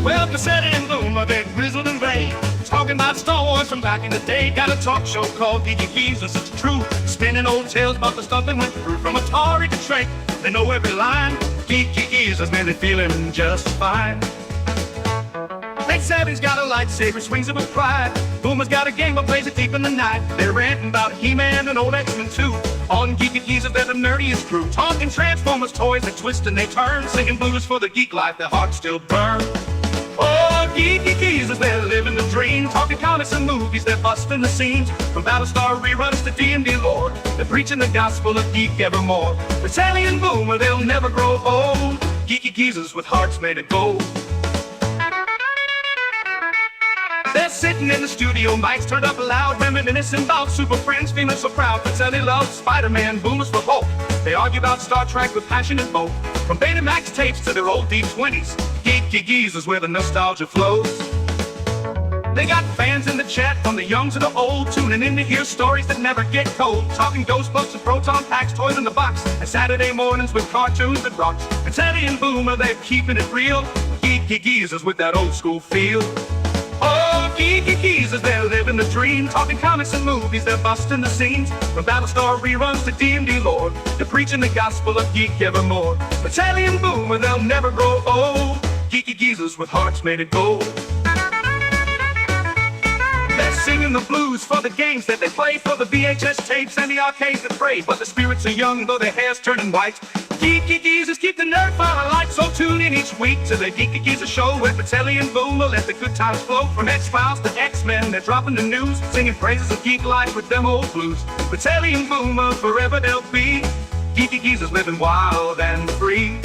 Well, Pacelli and Boomer, they're grizzled and gray, talking about Star Wars from back in the day. Got a talk show called Geeky Geezers, it's true, spinning old tales about the stuff that went through. From Atari to Shrek, they know every line. Geeky Geezers, man, they're feeling just fine. Late Savvy's got a lightsaber, swings it with pride. Boomer's got a game but plays it deep in the night. They're ranting about He-Man and old X-Men too. On Geeky Geezers, they're the nerdiest crew, talking Transformers, toys that twist and they turn, singing blues for the geek life, their hearts still burn. Oh, Geeky Geezers, they're living the dream, talking comics and movies, they're busting the scenes. From Battlestar reruns to D&D lore, they're preaching the gospel of geek evermore. Pacelli and Boomer, they'll never grow old. Geeky Geezers with hearts made of gold. They're sitting in the studio, mics turned up loud, reminiscing about Super Friends, feeling so proud. Pacelli loves Spider-Man, Boomer's for Hulk. They argue about Star Trek with passion and both. From Betamax tapes to their old D20s, Geeky Geezers where the nostalgia flows. They got fans in the chat, from the young to the old, tuning in to hear stories that never get told. Talking Ghostbusters and Proton Packs, toys in the box, and Saturday mornings with cartoons that rocks. Pacelli and Boomer, they're keeping it real. Geeky Geezers with that old school feel. Oh, Geeky Geezers, they're living the dream, talking comics and movies, they're busting the scenes. From Battlestar reruns to D&D lore, they're preaching the gospel of geek evermore. Pacelli and Boomer, they'll never grow old. Geeky Geezers with hearts made of gold. They're singing the blues for the games that they play, for the VHS tapes and the arcades that pray. But the spirits are young, though their hair's turning white. Geeky Geezers keep the nerd fire alight, so tune in each week to the Geeky Geezers show, where Pacelli and Boomer let the good times flow. From X-Files to X-Men, they're dropping the news, singing praises of geek life with them old blues. Pacelli and Boomer, forever they'll be. Geeky Geezers living wild and free.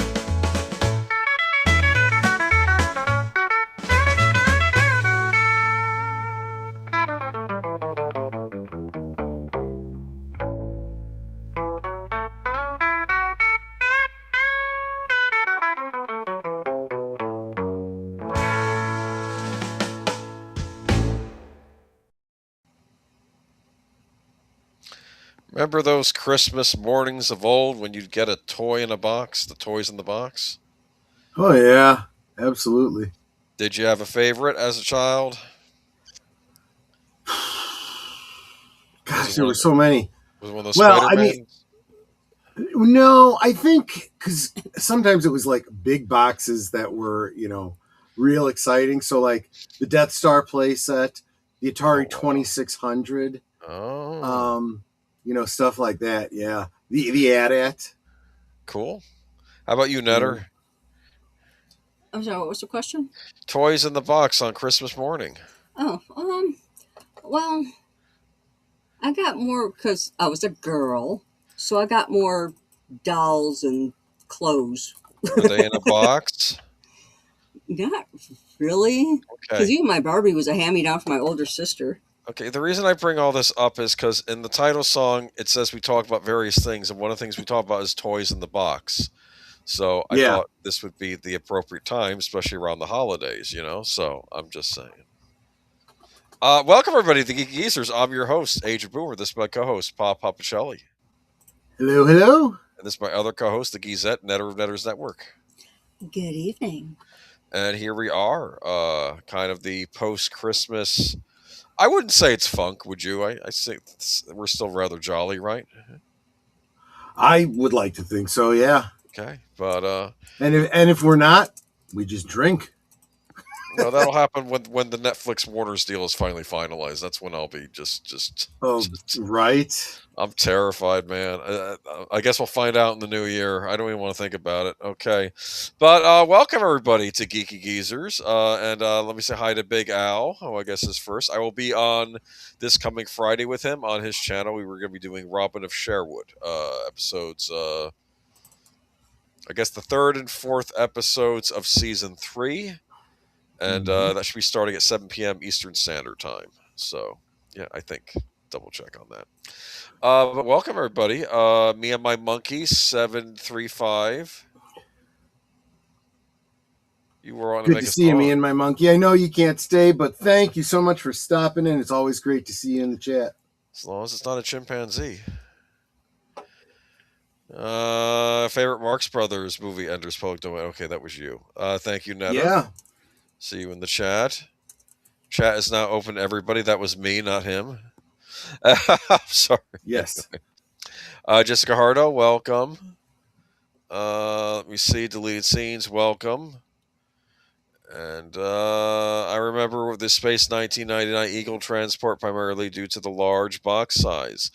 Remember those Christmas mornings of old when you'd get a toy in a box, the toys in the box? Oh, yeah, absolutely. Did you have a favorite as a child? Gosh, there were so many. Was it one of those Well, Spider-Mans? No, I think because sometimes it was like big boxes that were, real exciting. So like the Death Star playset, the Atari 2600. Oh. Stuff like that. Yeah. The AT-AT. Cool. How about you, Netter? I'm sorry, what was the question? Toys in the box on Christmas morning. Oh, well, I got more because I was a girl, so I got more dolls and clothes. Were they in a box? Not really. Because Okay. even my Barbie was a hand-me-down from my older sister. Okay, the reason I bring all this up is because in the title song, it says we talk about various things, and one of the things we talk about is toys in the box. So I thought this would be the appropriate time, especially around the holidays, So I'm just saying. Welcome, everybody, to the Geeky Geezers. I'm your host, Agent Boomer. This is my co-host, Pacelli. Hello, hello. And this is my other co-host, the Geezette, Netter of Netters Network. Good evening. And here we are, kind of the post-Christmas... I wouldn't say it's funk, would you? I think we're still rather jolly, right? I would like to think so, yeah. Okay, but and if we're not, we just drink. No, that'll happen when the Netflix Warner's deal is finally finalized. That's when I'll be just. Right. I'm terrified, man. I guess we'll find out in the new year. I don't even want to think about it. Okay, but welcome everybody to Geeky Geezers, and let me say hi to Big Al, who I guess is first. I will be on this coming Friday with him on his channel. We were going to be doing Robin of Sherwood episodes. I guess the third and fourth episodes of season 3. And that should be starting at 7 p.m. Eastern Standard Time. So, yeah, I think. Double check on that. But welcome, everybody. Me and my monkey, 735. You were on Good to see you, me and my monkey. I know you can't stay, but thank you so much for stopping in. It's always great to see you in the chat. As long as it's not a chimpanzee. Favorite Marx Brothers movie, Ender's Public Domain. Okay, that was you. Thank you, Netta. Yeah. See you in the chat. Chat is now open to everybody. That was me, not him. I'm sorry. Yes. Jessica Hardo, welcome. Let me see. Deleted scenes, welcome. And I remember with the Space 1999 Eagle transport primarily due to the large box size.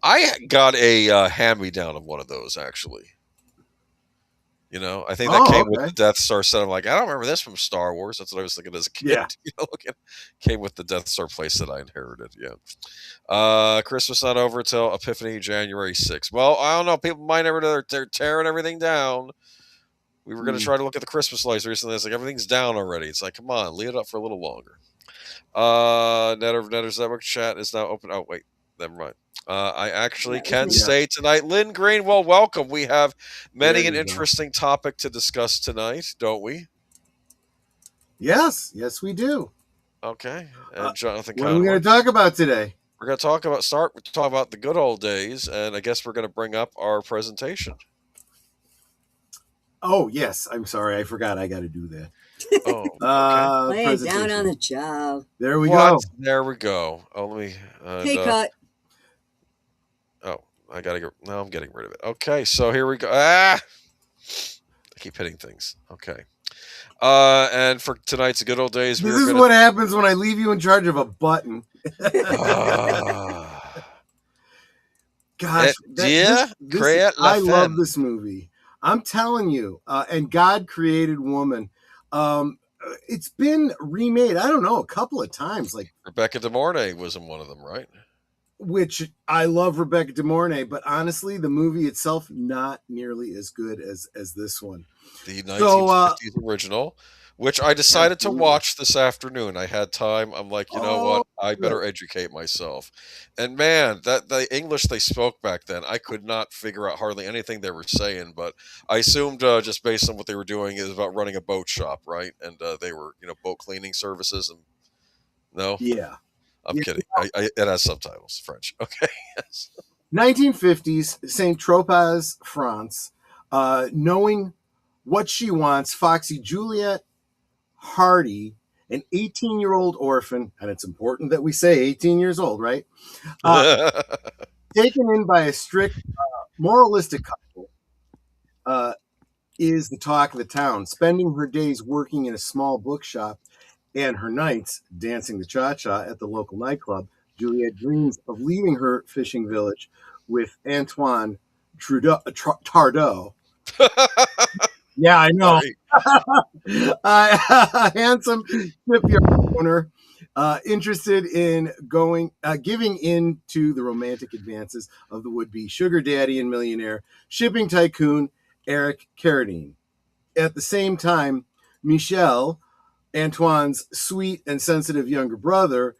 I got a hand-me-down of one of those, actually. You know, I think that came with the Death Star set. I'm like, I don't remember this from Star Wars. That's what I was thinking as a kid. Yeah. You know, came with the Death Star place that I inherited. Yeah. Christmas not over until Epiphany, January 6th. Well, I don't know. People might never. They're tearing everything down. We were going to try to look at the Christmas lights recently. It's like everything's down already. It's like, come on, leave it up for a little longer. Netter's Network chat is now open. Oh, wait. Never mind. I actually can say tonight, Lynn Greenwell, welcome. We have many an interesting topic to discuss tonight, don't we? Yes, we do. Okay. And Jonathan what are we going to talk about today? We're going to talk about the good old days, and I guess we're going to bring up our presentation. Oh, yes. I'm sorry. I forgot. I got to do that. Oh, okay. Lay down on the job. There we go. There we go. Oh, let me. Pay cut. Oh, I got to go. No, I'm getting rid of it. Okay, so here we go. I keep hitting things. Okay. And for tonight's good old days, this is what happens when I leave you in charge of a button. Gosh, I love this movie. I'm telling you, and God Created Woman. It's been remade, I don't know, a couple of times. Like Rebecca De Mornay was in one of them, right? Which I love Rebecca De Mornay, but honestly, the movie itself not nearly as good as this one. The 1950s original, which I decided to watch this afternoon. I had time. I'm like, you know what? I better educate myself. And man, that the English they spoke back then, I could not figure out hardly anything they were saying. But I assumed just based on what they were doing is about running a boat shop, right? And they were, boat cleaning services. And no, yeah, I'm kidding. It has subtitles, French. Okay. 1950s, Saint Tropez, France. Knowing what she wants, Foxy Juliet Hardy, an 18-year-old orphan, and it's important that we say 18 years old, right? Taken in by a strict, moralistic couple, is the talk of the town. Spending her days working in a small bookshop and her nights dancing the cha-cha at the local nightclub, Juliet dreams of leaving her fishing village with Antoine Tardot. Yeah, I know. A handsome shipyard owner, interested in giving in to the romantic advances of the would-be sugar daddy and millionaire shipping tycoon Eric Carradine. At the same time, Michel, Antoine's sweet and sensitive younger brother,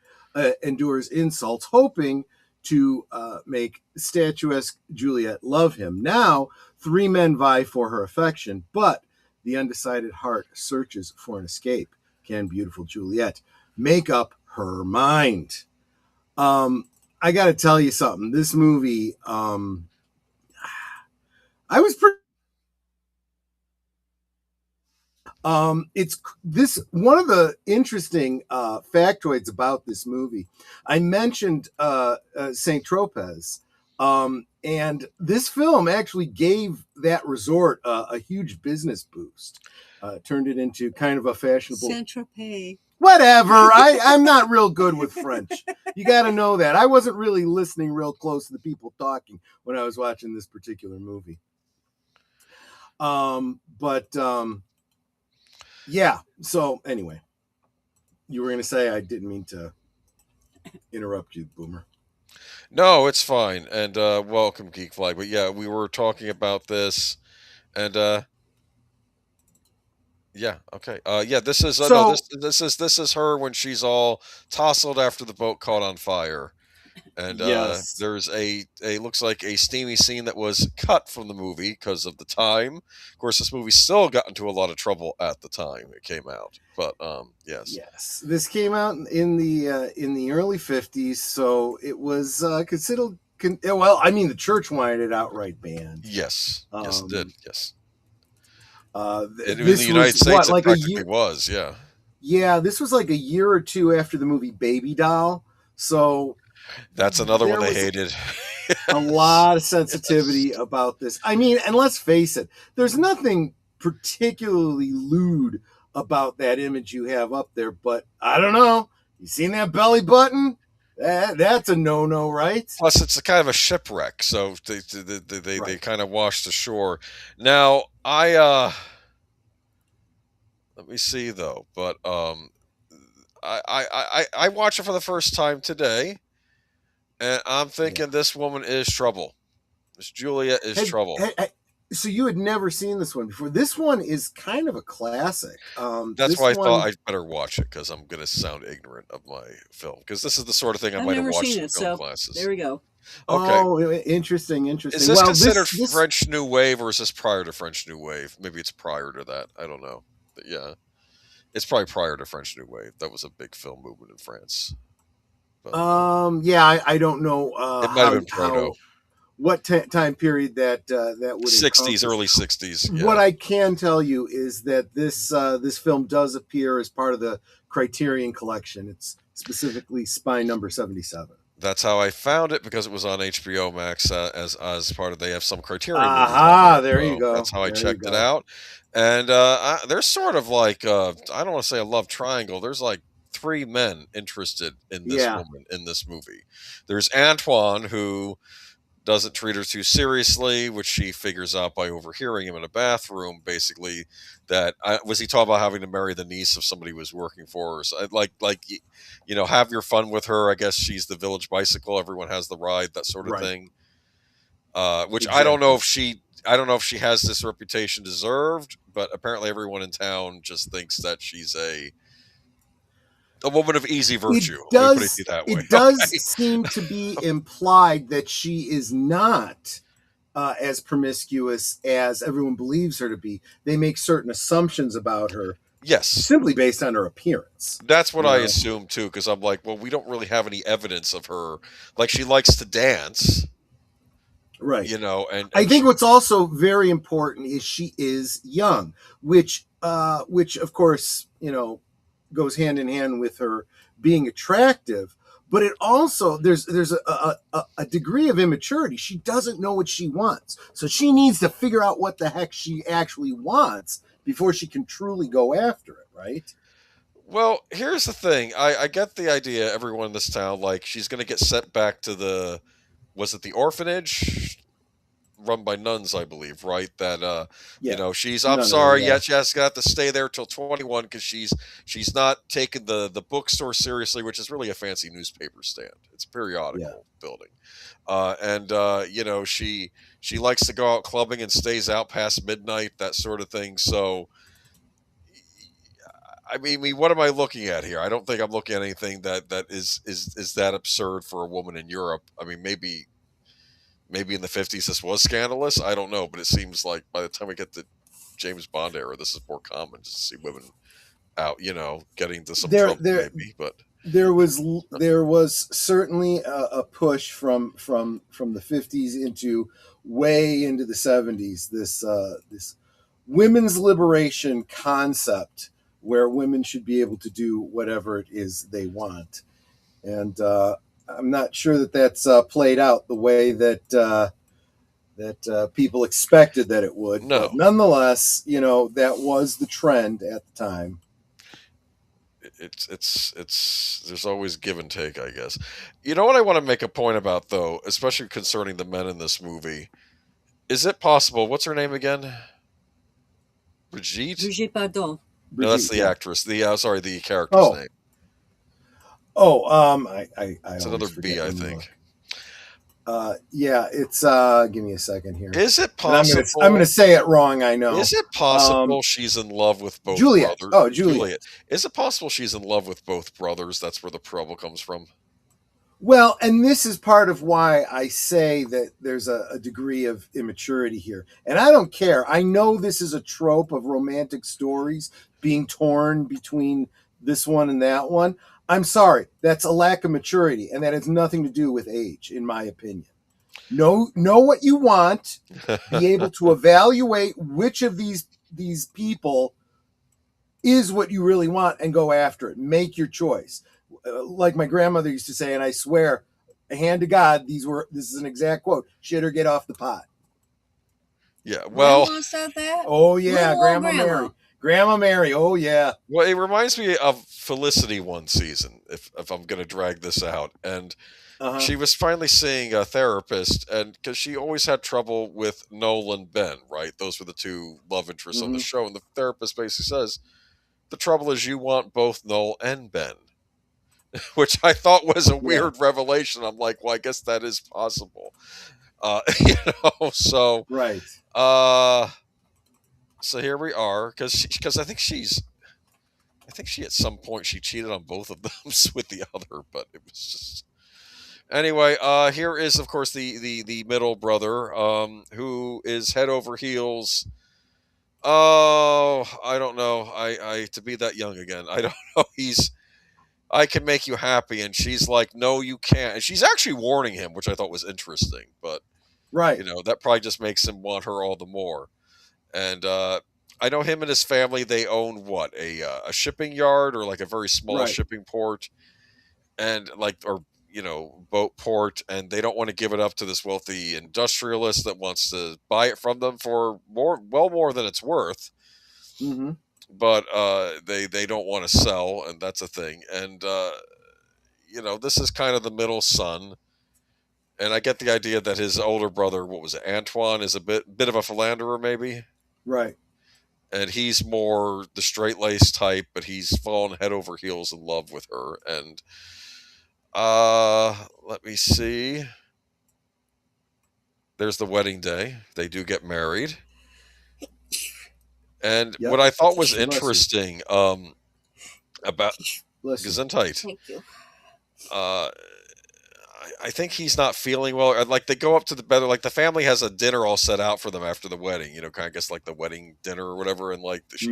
endures insults, hoping to make statuesque Juliet love him. Now, 3 men vie for her affection, but the undecided heart searches for an escape. Can beautiful Juliet make up her mind? I got to tell you something. This movie, I was pretty. It's this one of the interesting factoids about this movie. I mentioned Saint Tropez. And this film actually gave that resort a huge business boost. Turned it into kind of a fashionable... Saint-Tropez. Whatever. I'm not real good with French. You got to know that. I wasn't really listening real close to the people talking when I was watching this particular movie. Yeah. So anyway, you were going to say, I didn't mean to interrupt you, Boomer. No, it's fine. And welcome, Geek Flag. But yeah, we were talking about this, and yeah, okay. This is this is her when she's all tousled after the boat caught on fire. And yes. There's a looks like a steamy scene that was cut from the movie because of the time. Of course, this movie still got into a lot of trouble at the time it came out. But yes, this came out in the early 50s, so it was considered. Well, I mean, the church wanted it outright banned. Yes, yes, it did. Yes, in the United States, it practically was. Yeah. Yeah, this was like a year or two after the movie Baby Doll, so That's another one there they was hated. a lot of sensitivity about this. I mean, and let's face it, there's nothing particularly lewd about that image you have up there, but I don't know. You seen that belly button? That's a no-no, right? Plus, it's a kind of a shipwreck, so they Right. kind of washed ashore. Now, let me see though, but I watched it for the first time today, and I'm thinking this woman is trouble. This Julia is trouble. So you had never seen this one before. This one is kind of a classic. That's This why I one, thought I'd better watch it, because I'm going to sound ignorant of my film, because this is the sort of thing I I've might have never watched seen in it, film so classes. there we go. Okay. Oh, interesting. Is this Well, considered this French New Wave, or is this prior to French New Wave? Maybe it's prior to that. I don't know. But yeah, it's probably prior to French New Wave. That was a big film movement in France. But, yeah, I don't know it might have been proto. What time period that would 60s, encompass. early 60s. Yeah. What I can tell you is that this film does appear as part of the Criterion Collection. It's specifically Spine number 77. That's how I found it, because it was on HBO Max as part of, they have some Criterion. Aha, there you go. That's how I checked it out. And there's sort of like, I don't want to say a love triangle. There's like 3 men interested in this woman in this movie. There's Antoine, who doesn't treat her too seriously, which she figures out by overhearing him in a bathroom, basically, that was he talking about having to marry the niece of somebody who was working for her. So have your fun with her. I guess she's the village bicycle. Everyone has the ride, that sort of thing. Which exactly. I don't know if she has this reputation deserved, but apparently everyone in town just thinks that she's a woman of easy virtue. It does seem to be implied that she is not as promiscuous as everyone believes her to be. They make certain assumptions about her. Yes. Simply based on her appearance. That's what I assume too, because I'm like, well, we don't really have any evidence of her. Like, she likes to dance. Right. And I think what's also very important is she is young, which of course, goes hand in hand with her being attractive, but it also there's a degree of immaturity. She doesn't know what she wants, so she needs to figure out what the heck she actually wants before she can truly go after it, right? Well, here's the thing. I get the idea, everyone in this town, like, she's going to get sent back to the orphanage run by nuns, I believe, right? That she's I'm sorry, she has got to stay there till 21, because she's not taking the bookstore seriously, which is really a fancy newspaper stand. It's a periodical building. She likes to go out clubbing and stays out past midnight, that sort of thing. So I mean, what am I looking at here? I don't think I'm looking at anything that is that absurd for a woman in Europe. I mean, maybe in the 50s this was scandalous. I don't know, but it seems like by the time we get to James Bond era, this is more common just to see women out, getting to some trouble, maybe. But there was certainly a push from the 50s into way into the 70s. This women's liberation concept, where women should be able to do whatever it is they want, and I'm not sure that that's played out the way that people expected that it would. No. But nonetheless, that was the trend at the time. It's there's always give and take, I guess. You know what I want to make a point about, though, especially concerning the men in this movie? Is it possible? What's her name again? Brigitte? Brigitte Bardot. No, that's the actress. The character's name. It's another B, I think. It's give me a second here. Is it possible? I'm going to say it wrong, I know. Is it possible she's in love with both Juliet? brothers? Oh, Juliet. Is it possible she's in love with both brothers? That's where the trouble comes from. Well, and this is part of why I say that there's a degree of immaturity here. And I don't care. I know this is a trope of romantic stories being torn between this one and that one. I'm sorry. That's a lack of maturity, and that has nothing to do with age, in my opinion. Know what you want, be able to evaluate which of these people is what you really want and go after it. Make your choice. Like my grandmother used to say, and I swear, hand to God, this is an exact quote: "Shit or get off the pot." Yeah, well, Grandma said that. Oh yeah, Little old Grandma Mary. Grandma Mary. Oh yeah. well, it reminds me of Felicity one season. If I'm gonna drag this out, and she was finally seeing a therapist, and because she always had trouble with Noel and Ben, right? Those were the two love interests on the show, and the therapist basically says the trouble is you want both Noel and Ben, which I thought was a weird revelation. I'm like, well, I guess that is possible, you know. So Right. So here we are, because I think she at some point she cheated on both of them with the other, but it was just anyway. Here is of course the middle brother, who is head over heels. Oh, I don't know. I to be that young again. I don't know. I can make you happy, and she's like, no, you can't. And she's actually warning him, which I thought was interesting, but Right. you know that probably just makes him want her all the more. And I know him and his family. They own what a shipping yard or like a very small shipping port, and like or boat port, and they don't want to give it up to this wealthy industrialist that wants to buy it from them for more than it's worth. Mm-hmm. But they don't want to sell, and that's a thing. And this is kind of the middle son. And I get the idea that his older brother, what was it, Antoine, is a bit of a philanderer, maybe. Right. And he's more the straight-laced type, but he's fallen head over heels in love with her. And let me see. There's the wedding day. They do get married. And what I thought was interesting about Gesundheit. Thank you. I think he's not feeling well. Like they go up to the bed, like the family has a dinner all set out for them after the wedding. Kind of guess like the wedding dinner or whatever. And like she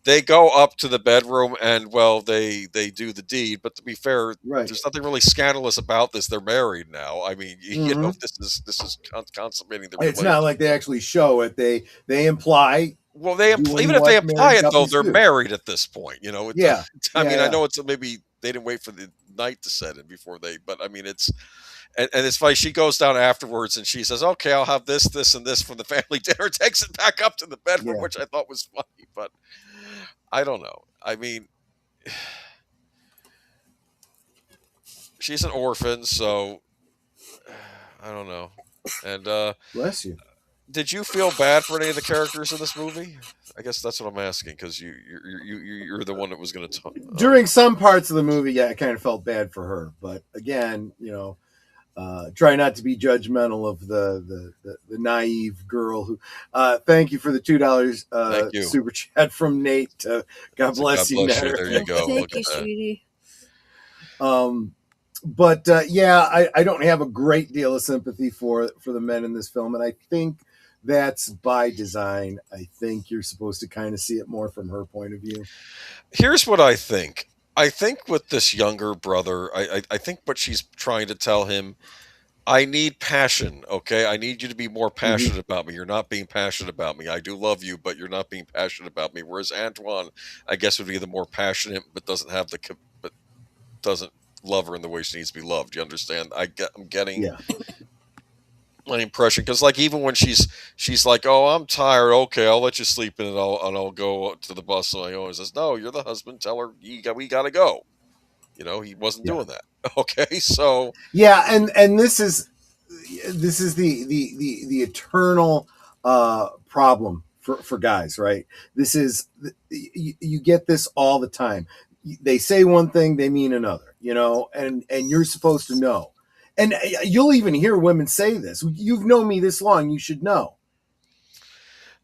they go up to the bedroom and they do the deed. But to be fair, there's nothing really scandalous about this. They're married now. I mean, this is consummating the. It's not like they actually show it. They imply. Well, even if they imply it though, they're married at this point. I mean, I know it's maybe they didn't wait for the night to set in before but I mean, it's and it's funny. She goes down afterwards and she says, "Okay, I'll have this, and this from the family dinner." Takes it back up to the bedroom, which I thought was funny, but I don't know. I mean, she's an orphan, so I don't know. And bless you. Did you feel bad for any of the characters in this movie? I guess that's what I'm asking, because you're the one that was going to talk. During some parts of the movie, I kind of felt bad for her, but again, try not to be judgmental of the naive girl who. Thank you for the $2 super chat from Nate. God bless you. There you go. Thank you, sweetie. But I don't have a great deal of sympathy for the men in this film, and I think that's by design. I think you're supposed to kind of see it more from her point of view. Here's what I think. I think with this younger brother, I think what she's trying to tell him, I need passion, okay? I need you to be more passionate about me. You're not being passionate about me. I do love you, but you're not being passionate about me. Whereas Antoine, I guess, would be the more passionate, but doesn't love her in the way she needs to be loved. You understand? I'm getting my impression, because like even when she's like, "Oh, I'm tired. Okay, I'll let you sleep in it. I'll go to the bus." And I always says, "No, you're the husband. Tell her we gotta go." He wasn't doing that. Okay, so and this is the eternal problem for guys, right? This is you get this all the time. They say one thing, they mean another, and you're supposed to know. And you'll even hear women say this. You've known me this long, you should know.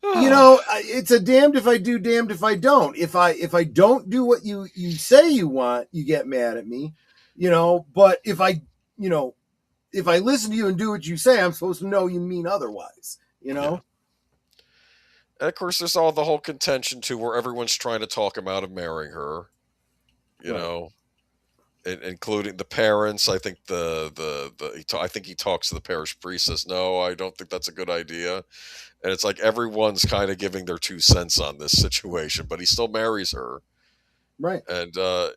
It's a damned if I do, damned if I don't. If I don't do what you say you want, you get mad at me. But if I listen to you and do what you say, I'm supposed to know you mean otherwise. And of course, there's all the whole contention too, where everyone's trying to talk him out of marrying her. You know, including the parents. I think I think he talks to the parish priest, says, "No, I don't think that's a good idea." And it's like everyone's kind of giving their 2 cents on this situation, but he still marries her. Right. And I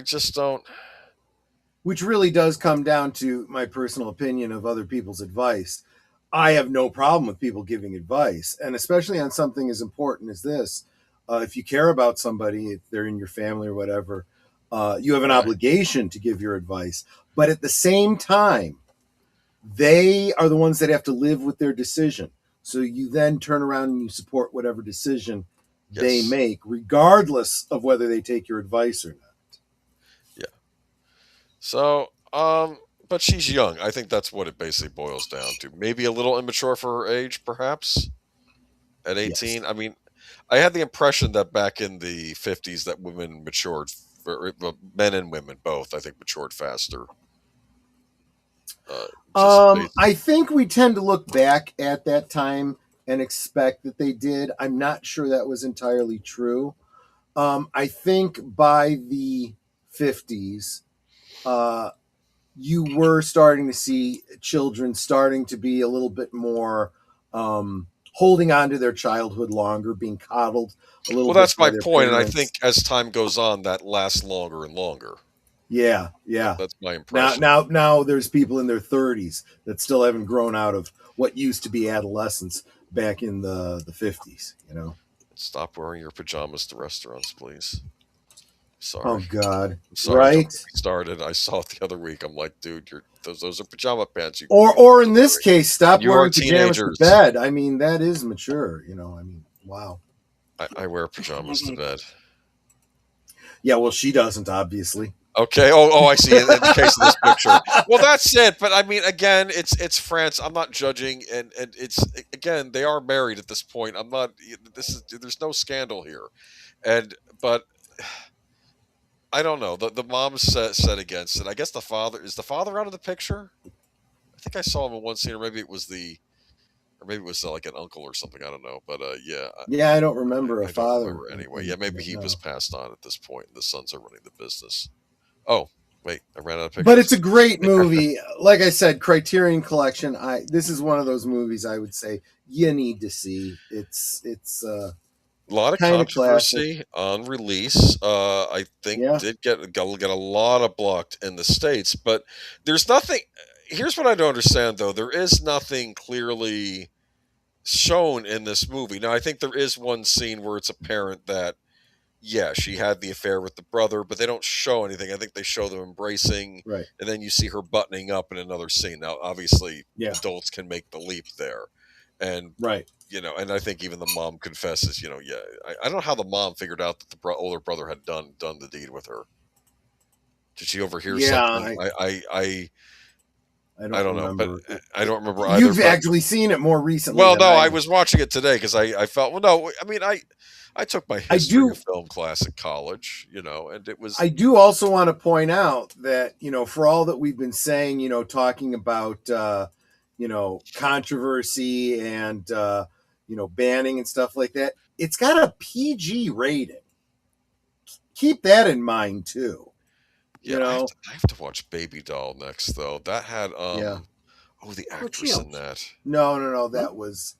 just don't. Which really does come down to my personal opinion of other people's advice. I have no problem with people giving advice, and especially on something as important as this. If you care about somebody, if they're in your family or whatever, you have an obligation to give your advice. But at the same time, they are the ones that have to live with their decision. So you then turn around and you support whatever decision they make, regardless of whether they take your advice or not. Yeah. So, but she's young. I think that's what it basically boils down to. Maybe a little immature for her age, perhaps. At 18, yes. I mean, I had the impression that back in the 50s that women matured, men and women both, I think, matured faster. I think we tend to look back at that time and expect that they did. I'm not sure that was entirely true. I think by the 50s, you were starting to see children starting to be a little bit more holding on to their childhood longer, being coddled a little bit. Well, that's my point, parents. And I think as time goes on, that lasts longer and longer. Yeah. That's my impression. Now there's people in their 30s that still haven't grown out of what used to be adolescence back in the 50s, Stop wearing your pajamas to restaurants, please. Sorry. Oh God! I'm sorry. Right? Started. I saw it the other week. I'm like, dude, those are pajama pants. Or in this case, stop wearing pajamas to teenagers. bed. I mean, that is mature. Wow. I wear pajamas to bed. Yeah, well, she doesn't, obviously. Okay. Oh, I see. In the case of this picture, well, that's it. But I mean, again, it's France. I'm not judging, and it's again, they are married at this point. I'm not. There's no scandal here, but I don't know. The mom said against it. I guess the father out of the picture. I think I saw him in one scene, or maybe it was like an uncle or something. I don't know, but yeah. Yeah, I don't remember a father. Don't remember anyway, yeah, maybe he was passed on at this point. The sons are running the business. Oh, wait, I ran out of pictures. But it's a great movie. Like I said, Criterion Collection. This is one of those movies I would say you need to see. It's a lot of controversy on release. I think did get a lot of blocked in the States, but there's nothing. Here's what I don't understand, though. There is nothing clearly shown in this movie. Now, I think there is one scene where it's apparent that she had the affair with the brother, but they don't show anything. I think they show them embracing, right? And then you see her buttoning up in another scene. Now, obviously, adults can make the leap there, and right, and I think even the mom confesses. I don't know how the mom figured out that the older brother had done the deed with her. Did she overhear something? I don't know, but I don't remember either. You've actually seen it more recently. Well, no, I was watching it today because I felt. Well, no, I mean I took my history of film class at college, and it was. I do also want to point out that, for all that we've been saying, talking about, controversy and, banning and stuff like that, it's got a PG rating. Keep that in mind, too. Yeah, I have to watch Baby Doll next, though. That had, the actress in that. No, that was,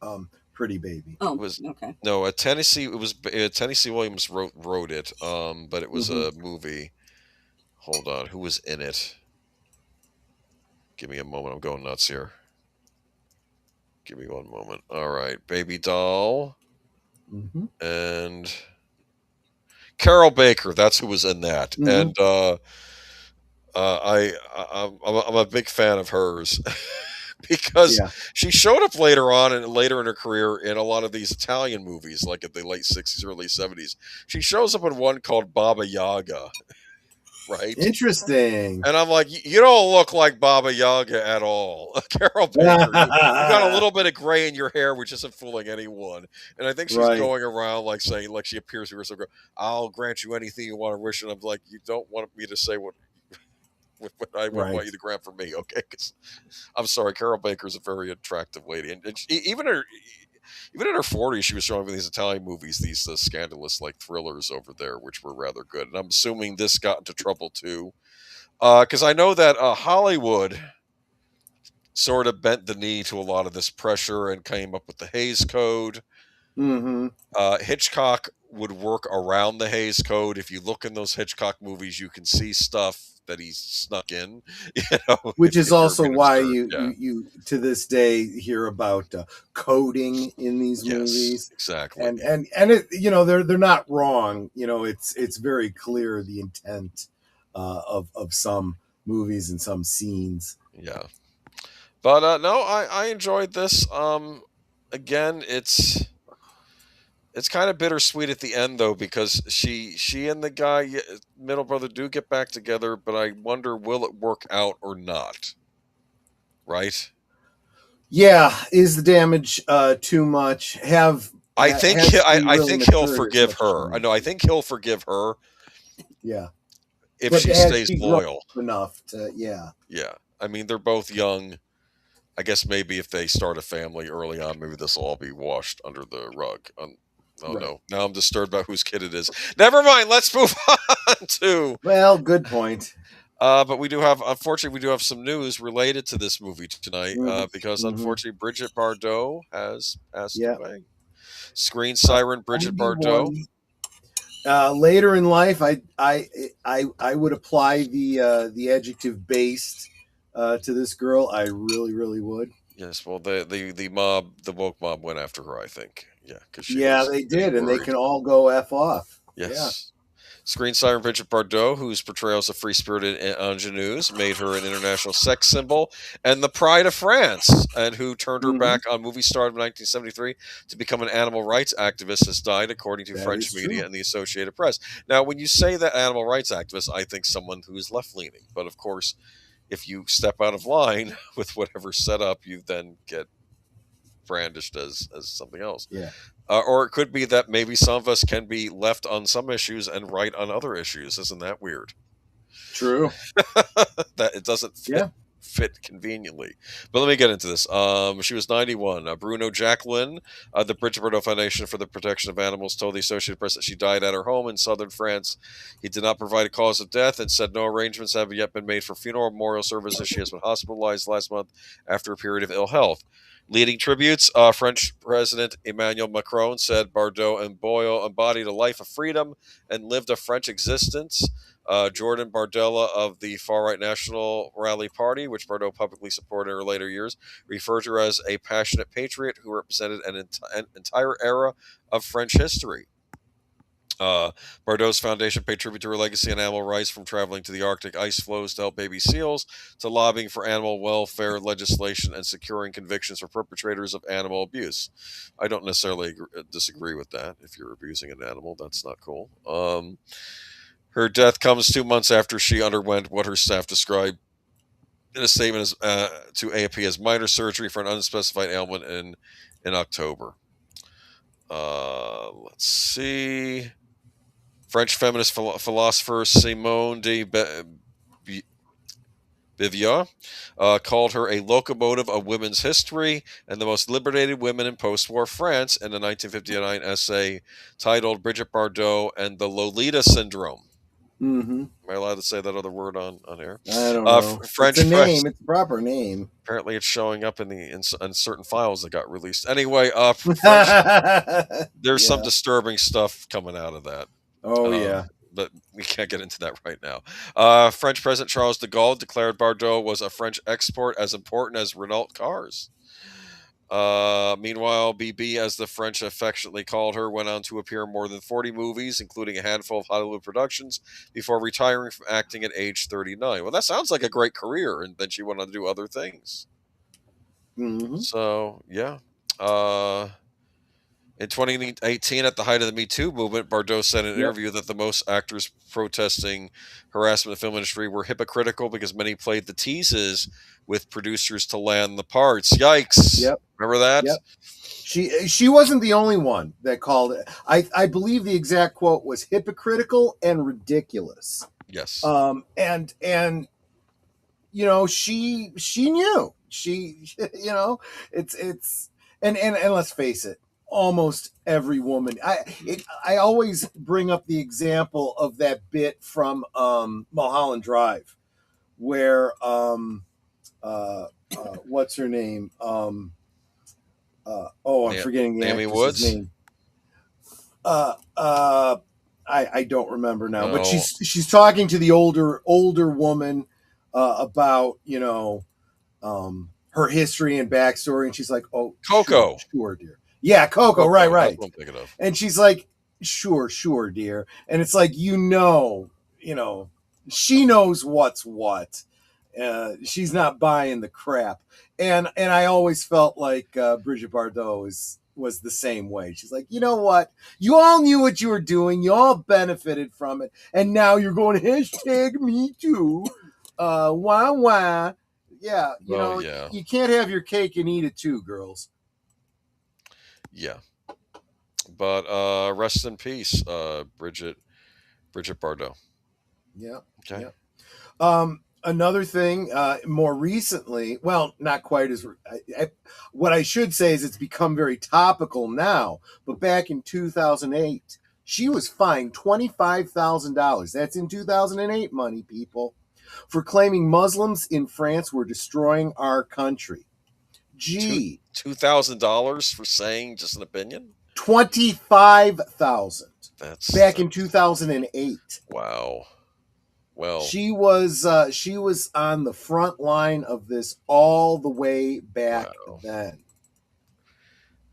Pretty Baby. Oh, okay. No, Tennessee Williams wrote it, but it was a movie. Hold on, who was in it? Give me a moment. I'm going nuts here. Give me one moment. All right, Baby Doll, and Carol Baker. That's who was in that, and I'm a big fan of hers. Because she showed up later in her career in a lot of these Italian movies, like at the late 60s, early 70s. She shows up in one called Baba Yaga, right? Interesting. And I'm like, you don't look like Baba Yaga at all. Carol Baker, you got a little bit of gray in your hair, which isn't fooling anyone. And I think she's going around like saying, like she appears to herself, I'll grant you anything you want to wish. And I'm like, you don't want me to say what I want you to grant for me, okay? 'Cause I'm sorry, Carol Baker's a very attractive lady, and even her. even in her 40s, she was showing these Italian movies, these scandalous like thrillers over there, which were rather good. And I'm assuming this got into trouble too, because I know that Hollywood sort of bent the knee to a lot of this pressure and came up with the Hays Code. Mm-hmm. Hitchcock would work around the Hays Code. If you look in those Hitchcock movies, you can see stuff that he snuck in, Which is if you're also being why observed. you to this day hear about coding in these movies. Exactly. And it, they're not wrong. It's very clear the intent of some movies and some scenes. Yeah. But no, I enjoyed this. Again, it's kind of bittersweet at the end though, because she and the guy, middle brother, do get back together, but I wonder, will it work out or not? Right? Yeah, is the damage too much? I think he'll forgive her. I think he'll forgive her. Yeah, if she stays loyal enough to. Yeah. I mean, they're both young. I guess maybe if they start a family early on, maybe this will all be washed under the rug. No, now I'm disturbed about whose kid it is. Never mind. Let's move on to. Well, good point. But unfortunately, we do have some news related to this movie tonight, because unfortunately, Brigitte Bardot has passed away. Screen siren Brigitte Bardot. Later in life, I would apply the adjective based to this girl. I really, really would. Yes, well, the mob, the woke mob, went after her. I think, because they did, and they can all go F off. Yes. Yeah. Screen siren Brigitte Bardot, whose portrayals of free-spirited ingenues made her an international sex symbol and the pride of France, and who turned her back on movie star in 1973 to become an animal rights activist, has died, according to French media and the Associated Press. Now, when you say that animal rights activist, I think someone who is left-leaning. But, of course, if you step out of line with whatever setup, you then get brandished as something else. Yeah. Or it could be that maybe some of us can be left on some issues and right on other issues. Isn't that weird? True. That it doesn't fit conveniently. But let me get into this. She was 91. Bruno Jacqueline, the Brigitte Bardot Foundation for the Protection of Animals, told the Associated Press that she died at her home in southern France. He did not provide a cause of death and said no arrangements have yet been made for funeral memorial services. She has been hospitalized last month after a period of ill health. Leading tributes, French President Emmanuel Macron said Bardot and Boyle embodied a life of freedom and lived a French existence. Jordan Bardella of the far-right National Rally Party, which Bardot publicly supported in her later years, referred to her as a passionate patriot who represented an entire era of French history. Bardot's foundation paid tribute to her legacy on animal rights, from traveling to the Arctic ice floes to help baby seals, to lobbying for animal welfare legislation and securing convictions for perpetrators of animal abuse. I don't necessarily disagree with that. If you're abusing an animal, that's not cool. Her death comes 2 months after she underwent what her staff described in a statement to AFP as minor surgery for an unspecified ailment in October. Let's see. French feminist philosopher Simone de Beauvoir called her a locomotive of women's history and the most liberated women in post-war France in a 1959 essay titled Brigitte Bardot and the Lolita Syndrome. Mm-hmm. Am I allowed to say that other word on air? I don't know. French it's a press, name. It's a proper name. Apparently, it's showing up in certain files that got released. Anyway, there's some disturbing stuff coming out of that. Oh, yeah. But we can't get into that right now. French President Charles de Gaulle declared Bardot was a French export as important as Renault cars. Meanwhile, BB, as the French affectionately called her, went on to appear in more than 40 movies, including a handful of Hollywood productions, before retiring from acting at age 39. Well, that sounds like a great career, and then she went on to do other things. Mm-hmm. So, yeah. In 2018, at the height of the Me Too movement, Bardot said in an interview that the most actors protesting harassment in the film industry were hypocritical because many played the teases with producers to land the parts. Yikes! Yep. Remember that? Yep. She wasn't the only one that called it. I believe the exact quote was hypocritical and ridiculous. Yes. And she knew. She it's and let's face it, almost every woman. I always bring up the example of that bit from Mulholland Drive, where what's her name? I'm forgetting the Naomi actress's Woods? name. I don't remember now, but No. she's talking to the older woman about her history and backstory, and she's like, "Oh, Coco. sure, dear, yeah, Coco, right." That's what I'm thinking of. And she's like, "Sure, dear," and it's like she knows what's what. She's not buying the crap, and I always felt like Brigitte Bardot was the same way. She's like, you know what? You all knew what you were doing. You all benefited from it, and now you're going #me too. Wah wah. Yeah, you can't have your cake and eat it too, girls. Yeah, but rest in peace, Brigitte Bardot. Yeah. Okay. Yeah. Another thing, more recently, well, not quite as. What I should say is it's become very topical now. But back in 2008, she was fined $25,000. That's in 2008 money, people, for claiming Muslims in France were destroying our country. Gee, $2,000 for saying just an opinion. 25,000. That's in 2008. Wow. Well, she was on the front line of this all the way back then.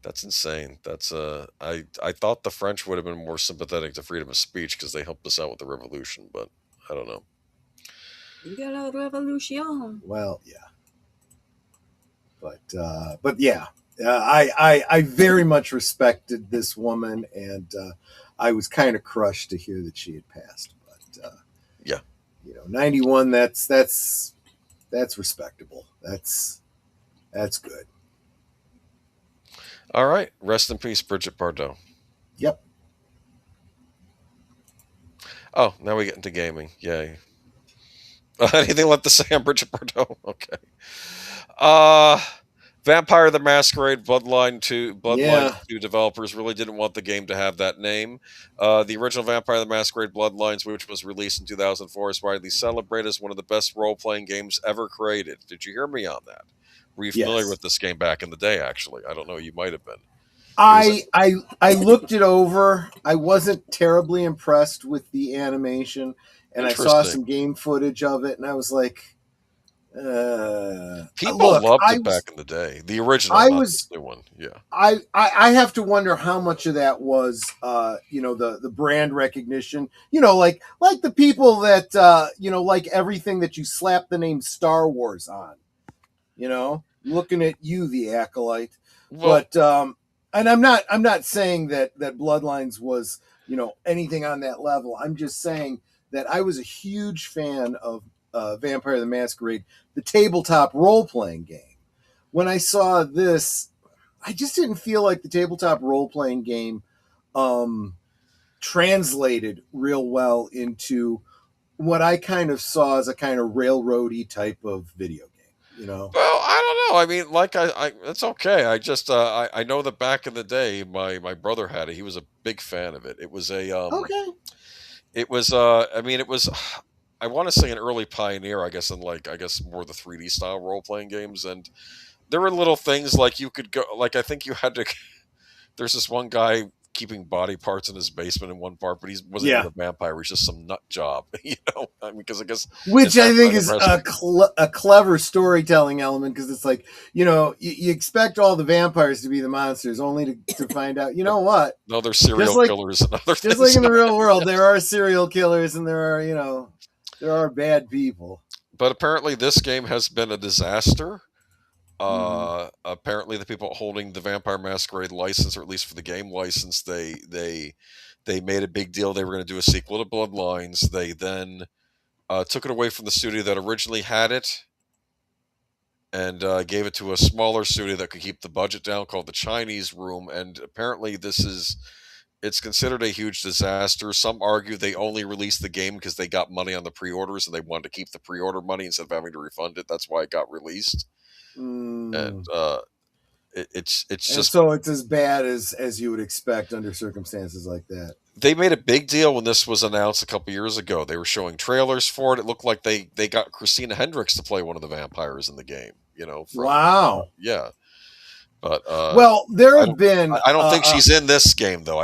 That's insane. That's I thought the French would have been more sympathetic to freedom of speech because they helped us out with the revolution, but I don't know. La revolution. Well, yeah, but yeah, I very much respected this woman, and I was kind of crushed to hear that she had passed. But yeah. 91. That's respectable. That's good. All right. Rest in peace, Brigitte Bardot. Yep. Oh, now we get into gaming. Yay. Anything left to say on Brigitte Bardot? Okay. Vampire the Masquerade Bloodline 2 developers really didn't want the game to have that name. The original Vampire the Masquerade Bloodlines, which was released in 2004, is widely celebrated as one of the best role-playing games ever created. Did you hear me on that? Were you familiar with this game back in the day, actually? I don't know. You might have been. I looked it over. I wasn't terribly impressed with the animation, and I saw some game footage of it, and I was like, people loved it back in the day. The original, not the new one. Yeah. I have to wonder how much of that was the brand recognition. Like the people that like everything that you slap the name Star Wars on. Looking at you, the acolyte. Well, but and I'm not saying that Bloodlines was anything on that level. I'm just saying that I was a huge fan of Vampire the Masquerade, the tabletop role-playing game. When I saw this, I just didn't feel like the tabletop role-playing game translated real well into what I kind of saw as a kind of railroady type of video game. Well, I don't know. I mean, like it's okay. I just I know that back in the day, my brother had it. He was a big fan of it. It was a okay. It was it was. I want to say an early pioneer, I guess, in more the 3D style role playing games, and there were little things like you could go, like I think you had to. There's this one guy keeping body parts in his basement in one part, but he wasn't even a vampire; he's just some nut job, because I guess which I think is a clever storytelling element, because it's like you expect all the vampires to be the monsters, only to find out what? No, they're serial killers and other things. Just like in the real world, there are serial killers and there are there are bad people. But apparently this game has been a disaster. Apparently the people holding the Vampire Masquerade license, or at least for the game license, they made a big deal. They were going to do a sequel to Bloodlines. They then took it away from the studio that originally had it and gave it to a smaller studio that could keep the budget down, called the Chinese Room. And apparently it's considered a huge disaster. Some argue they only released the game because they got money on the pre-orders and they wanted to keep the pre-order money instead of having to refund it. That's why it got released. And It's And just so it's as bad as you would expect under circumstances like that. they made a big deal when this was announced a couple years ago. They were showing trailers for it. It looked like they got Christina Hendricks to play one of the vampires in the game. Wow. Yeah. But Well, there have been. I don't think she's in this game though.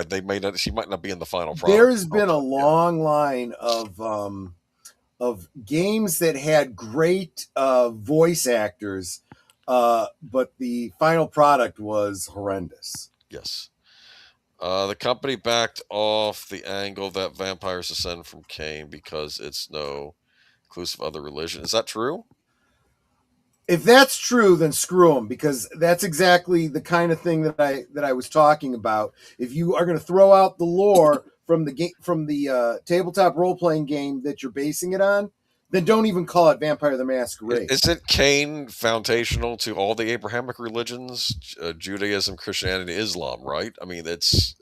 She might not be in the final product. There has been a long line of games that had great voice actors, but the final product was horrendous. Yes. The company backed off the angle that vampires descend from Cain because it's no inclusive other religion. Is that true? If that's true, then screw them, because that's exactly the kind of thing that I was talking about. If you are going to throw out the lore from the tabletop role playing game that you're basing it on, then don't even call it Vampire the Masquerade. Isn't Cain foundational to all the Abrahamic religions, Judaism, Christianity, Islam? Right? I mean, it's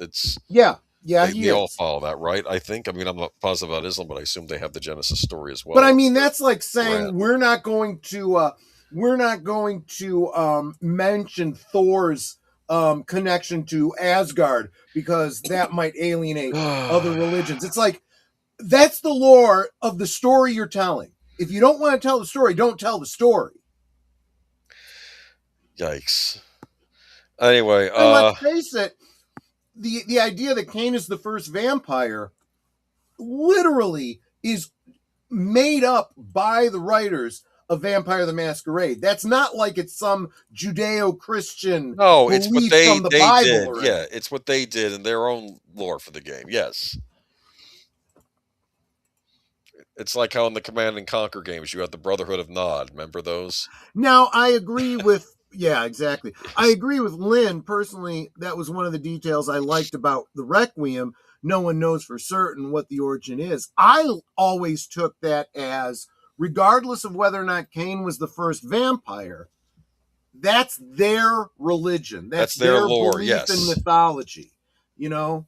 yeah. They all follow that, right? I think. I mean, I'm not positive about Islam, but I assume they have the Genesis story as well. But I mean, that's like saying we're not going to mention Thor's connection to Asgard because that might alienate other religions. It's like, that's the lore of the story you're telling. If you don't want to tell the story, don't tell the story. Yikes. Anyway, and let's face it, the idea that Cain is the first vampire literally is made up by the writers of Vampire the Masquerade. That's not like it's some Judeo-Christian it's what belief from the Bible. Did. Yeah, it's what they did in their own lore for the game. Yes. It's like how in the Command and Conquer games you had the Brotherhood of Nod. Remember those? Now, I agree with... Yeah, exactly. I agree with Lynn. Personally, that was one of the details I liked about the Requiem. No one knows for certain what the origin is. I always took that as, regardless of whether or not Cain was the first vampire, that's their religion. That's their lore, belief yes. in mythology. You know?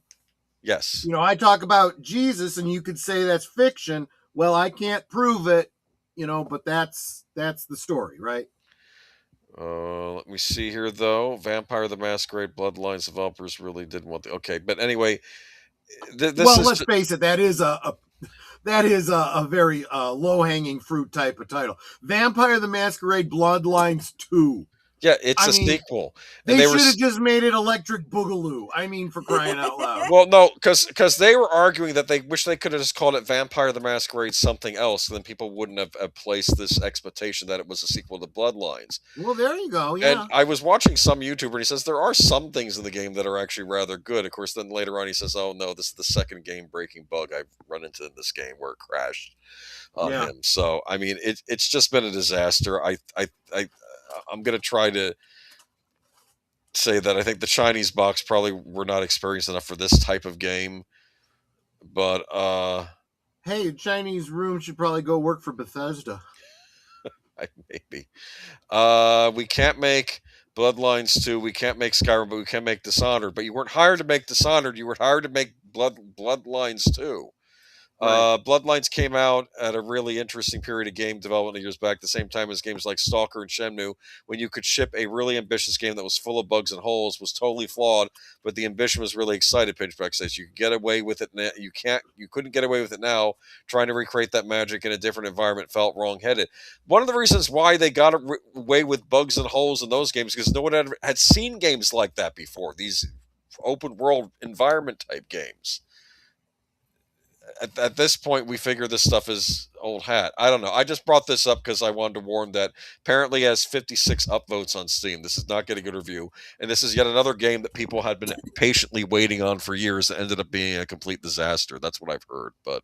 Yes. You know, I talk about Jesus, and you could say that's fiction. Well, I can't prove it, but that's the story, right? Let me see here, though. Vampire the Masquerade Bloodlines developers really didn't want the... Okay, but anyway, let's face it. That is a very low-hanging fruit type of title. Vampire the Masquerade Bloodlines 2. Yeah, it's a sequel. They should have just made it Electric Boogaloo. I mean, for crying out loud. Well, no, because they were arguing that they wish they could have just called it Vampire the Masquerade something else, and then people wouldn't have placed this expectation that it was a sequel to Bloodlines. Well, there you go, yeah. And I was watching some YouTuber, and he says there are some things in the game that are actually rather good. Of course, then later on he says, oh, no, this is the second game-breaking bug I've run into in this game where it crashed on him. So, I mean, it's just been a disaster. I'm going to try to say that I think the Chinese box probably were not experienced enough for this type of game. But, hey, Chinese room should probably go work for Bethesda. Maybe. We can't make Bloodlines 2. We can't make Skyrim, but we can make Dishonored. But you weren't hired to make Dishonored. You were hired to make Bloodlines 2. Right. Bloodlines came out at a really interesting period of game development years back, the same time as games like Stalker and Shenmue, when you could ship a really ambitious game that was full of bugs and holes, was totally flawed, but the ambition was really excited. Pinchback says you could get away with it now. You couldn't get away with it now. Trying to recreate that magic in a different environment felt wrong-headed. One of the reasons why they got away with bugs and holes in those games because no one had seen games like that before. These open world environment type games. At this point, we figure this stuff is old hat. I don't know. I just brought this up because I wanted to warn that apparently has 56 upvotes on Steam. This is not getting a good review. And this is yet another game that people had been patiently waiting on for years that ended up being a complete disaster. That's what I've heard. But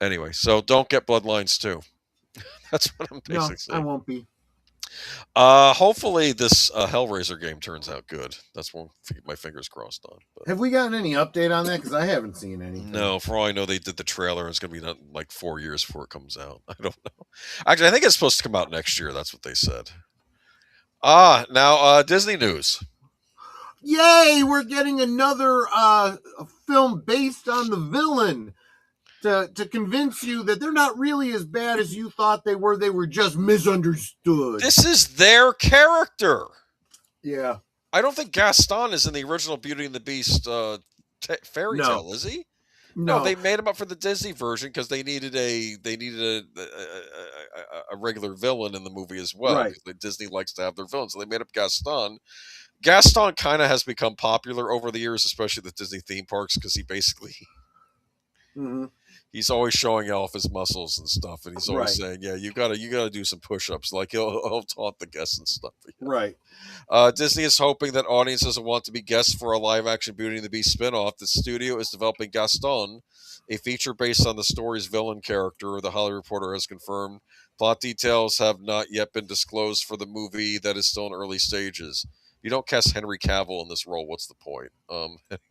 anyway, so don't get Bloodlines 2. That's what I'm basically saying. No, I won't be. Hopefully this Hellraiser game turns out good. That's one my fingers crossed on. But. Have we gotten any update on that? Because I haven't seen anything. No, for all I know, they did the trailer. And it's going to be like 4 years before it comes out. I don't know. Actually, I think it's supposed to come out next year. That's what they said. Now Disney news. Yay! We're getting another film based on the villain. to convince you that they're not really as bad as you thought they were. They were just misunderstood. This is their character. Yeah. I don't think Gaston is in the original Beauty and the Beast fairy tale, is he? No, they made him up for the Disney version because they needed a regular villain in the movie as well. Right. Because Disney likes to have their villains, so they made up Gaston. Gaston kind of has become popular over the years, especially the Disney theme parks, because he basically he's always showing off his muscles and stuff, and he's always saying, "Yeah, you gotta do some push-ups." Like he'll taunt the guests and stuff. Right. Disney is hoping that audiences will want to be guests for a live-action Beauty and the Beast spin-off. The studio is developing Gaston, a feature based on the story's villain character. The Hollywood Reporter has confirmed. Plot details have not yet been disclosed for the movie that is still in early stages. You don't cast Henry Cavill in this role. What's the point?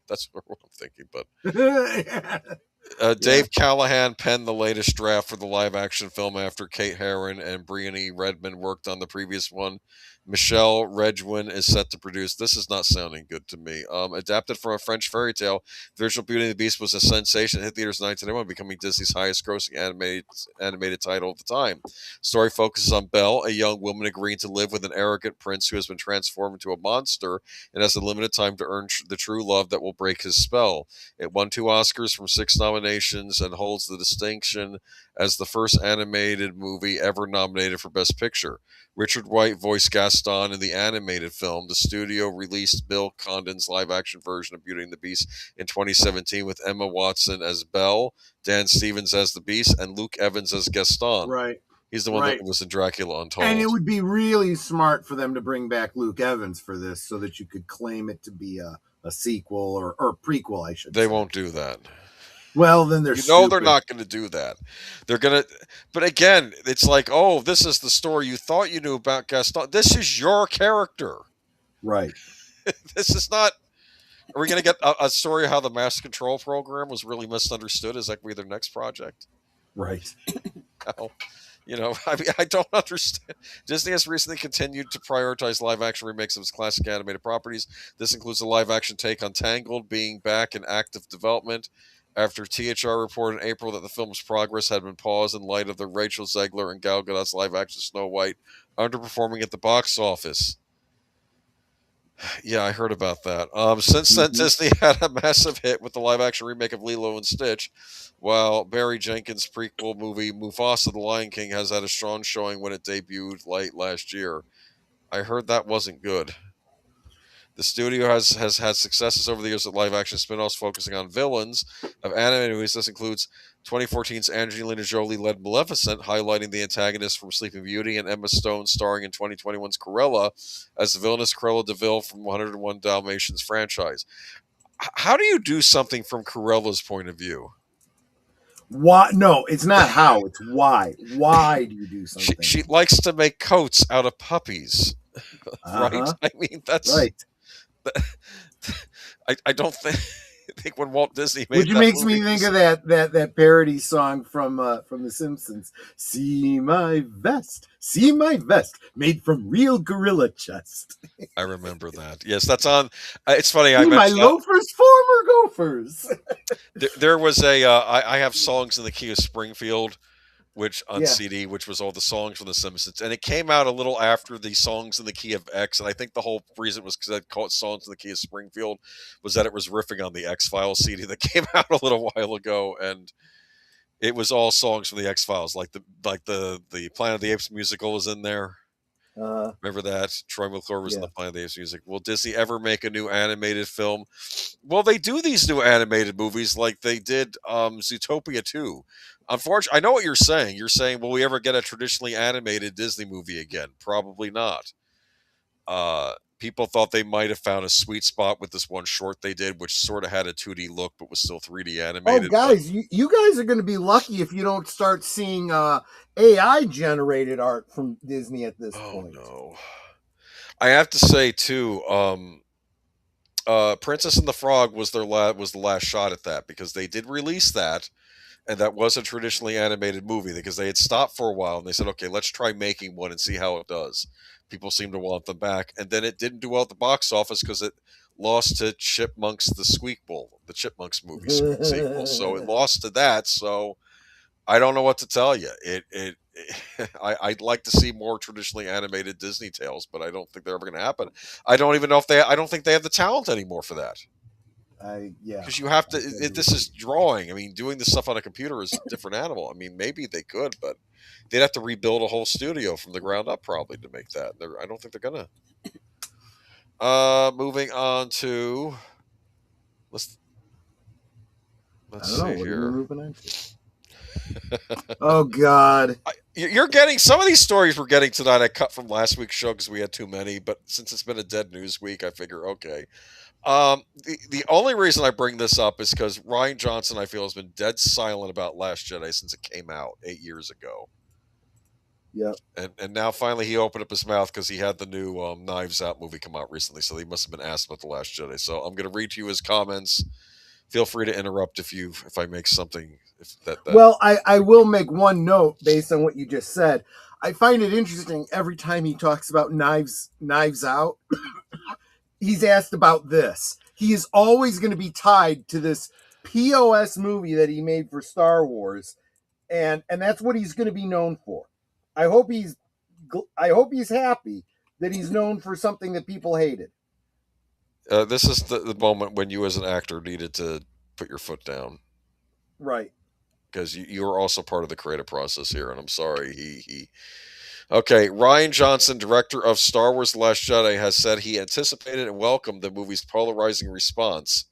That's what I'm thinking. But Dave Callahan penned the latest draft for the live-action film after Kate Herrin and Briony Redmond worked on the previous one. Michelle Redgwin is set to produce. This is not sounding good to me. Adapted from a French fairy tale, the original Beauty and the Beast was a sensation. It hit theaters in 1991, becoming Disney's highest-grossing animated title of the time. Story focuses on Belle, a young woman agreeing to live with an arrogant prince who has been transformed into a monster and has a limited time to earn the true love that will break his spell. It won 2 Oscars from 6 nominations and holds the distinction as the first animated movie ever nominated for Best Picture. Richard White voiced Gaston in the animated film. The studio released Bill Condon's live-action version of Beauty and the Beast in 2017 with Emma Watson as Belle, Dan Stevens as the Beast, and Luke Evans as Gaston. Right. He's the one that was in Dracula Untold. And it would be really smart for them to bring back Luke Evans for this so that you could claim it to be a sequel or prequel, I should say. They won't do that. Well, then they're they're not going to do that. They're going to, but again, it's like, oh, this is the story you thought you knew about Gaston. This is your character. Right. This is not, are we going to get a story of how the mass control program was really misunderstood? Is that going to be their next project? Right. Well, I mean, I don't understand. Disney has recently continued to prioritize live-action remakes of its classic animated properties. This includes a live-action take on Tangled being back in active development, after THR reported in April that the film's progress had been paused in light of the Rachel Zegler and Gal Gadot's live-action Snow White underperforming at the box office. Yeah, I heard about that. Since then, Disney had a massive hit with the live-action remake of Lilo and Stitch, while Barry Jenkins' prequel movie Mufasa: The Lion King has had a strong showing when it debuted late last year. I heard that wasn't good. The studio has had successes over the years with live-action spin-offs focusing on villains of animated movies. This includes 2014's Angelina Jolie-led Maleficent, highlighting the antagonist from Sleeping Beauty, and Emma Stone starring in 2021's Cruella as the villainous Cruella de Vil from 101 Dalmatians franchise. How do you do something from Cruella's point of view? Why? No, it's not how. It's why. Why do you do something? She likes to make coats out of puppies, right? I mean, that's right. I don't think when Walt Disney made which that makes movie, me think of that parody song from The Simpsons. See my vest, made from real gorilla chest. I remember that. Yes, that's on. It's funny. See my loafers, former gophers. there was I have songs in the key of Springfield, which on CD, which was all the songs from The Simpsons, and it came out a little after the songs in the key of X, and I think the whole reason was because I called it songs in the key of Springfield was that it was riffing on the X-Files CD that came out a little while ago, and it was all songs from the X-Files, like the Planet of the Apes musical was in there. Remember that? Troy McClure was in the Planet of the Apes music. Will Disney ever make a new animated film? Well, they do these new animated movies like they did Zootopia 2. Unfortunately, I know what you're saying. You're saying, will we ever get a traditionally animated Disney movie again? Probably not. People thought they might have found a sweet spot with this one short they did, which sort of had a 2D look, but was still 3D animated. Oh, guys, you guys are going to be lucky if you don't start seeing AI-generated art from Disney at this point. No. I have to say, too, Princess and the Frog was the last shot at that, because they did release that, and that was a traditionally animated movie, because they had stopped for a while, and they said, okay, let's try making one and see how it does. People seem to want them back, and then it didn't do well at the box office because it lost to Chipmunks the Squeakquel, the Chipmunks movie sequel. So it lost to that. So I don't know what to tell you. I'd like to see more traditionally animated Disney tales, but I don't think they're ever going to happen. I don't even know if I don't think they have the talent anymore for that. Yeah. Because you have to. This is drawing. I mean, doing this stuff on a computer is a different animal. I mean, maybe they could, but they'd have to rebuild a whole studio from the ground up probably to make that. I don't think they're gonna. Moving on to let's see here. Moving on to? Oh God. You're getting some of these stories we're getting tonight. I cut from last week's show because we had too many, but since it's been a dead news week, I figure okay. The only reason I bring this up is because Rian Johnson, I feel, has been dead silent about Last Jedi since it came out 8 years ago. Yep. And now finally he opened up his mouth because he had the new Knives Out movie come out recently, so he must have been asked about The Last Jedi. So I'm going to read to you his comments. Feel free to interrupt if I make something. Well, I will make one note based on what you just said. I find it interesting every time he talks about Knives Out, he's asked about this. He is always going to be tied to this POS movie that he made for Star Wars, and that's what he's going to be known for. I hope he's happy that he's known for something that people hated. This is the moment when you as an actor needed to put your foot down. Right. Because you are also part of the creative process here, and I'm sorry. Okay, Rian Johnson, director of Star Wars The Last Jedi, has said he anticipated and welcomed the movie's polarizing response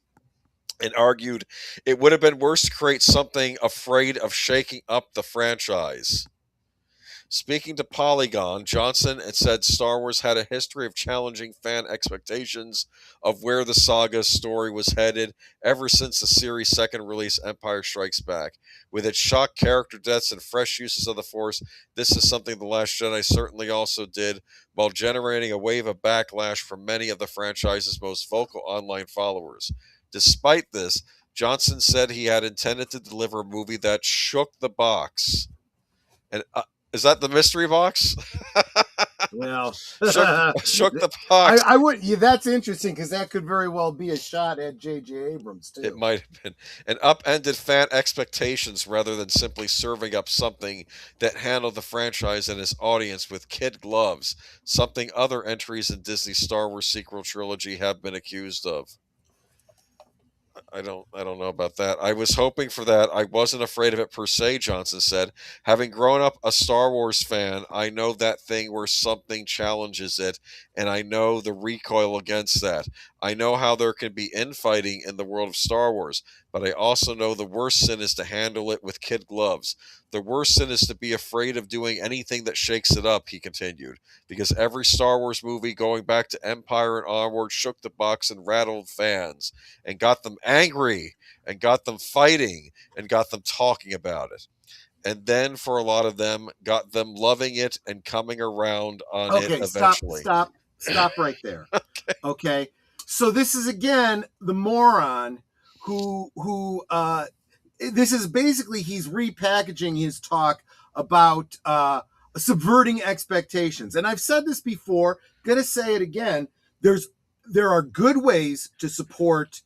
and argued it would have been worse to create something afraid of shaking up the franchise. Speaking to Polygon, Johnson said Star Wars had a history of challenging fan expectations of where the saga story was headed ever since the series' second release, Empire Strikes Back. With its shock character deaths and fresh uses of the Force, this is something The Last Jedi certainly also did, while generating a wave of backlash from many of the franchise's most vocal online followers. Despite this, Johnson said he had intended to deliver a movie that shook the box. And is that the mystery box? Well, shook the box. I would. Yeah, that's interesting because that could very well be a shot at J.J. Abrams too. It might have been, and upended fan expectations rather than simply serving up something that handled the franchise and its audience with kid gloves. Something other entries in Disney's Star Wars sequel trilogy have been accused of. I don't know about that. I was hoping for that. I wasn't afraid of it per se, Johnson said. Having grown up a Star Wars fan, I know that thing where something challenges it, and I know the recoil against that. I know how there can be infighting in the world of Star Wars, but I also know the worst sin is to handle it with kid gloves. The worst sin is to be afraid of doing anything that shakes it up, he continued, because every Star Wars movie going back to Empire and onward shook the box and rattled fans and got them angry and got them fighting and got them talking about it. And then for a lot of them, got them loving it and coming around on it eventually. Stop right there. Okay. So this is again the moron who this is basically he's repackaging his talk about subverting expectations. And I've said this before, gonna say it again. There are good ways to support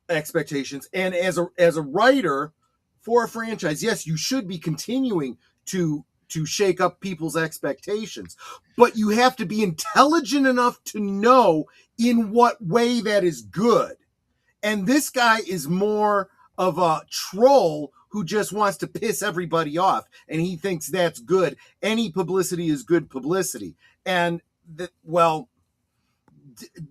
expectations, and as a writer for a franchise, yes, you should be continuing to shake up people's expectations, but you have to be intelligent enough to know in what way that is good. And this guy is more of a troll who just wants to piss everybody off, and he thinks that's good. Any publicity is good publicity. And the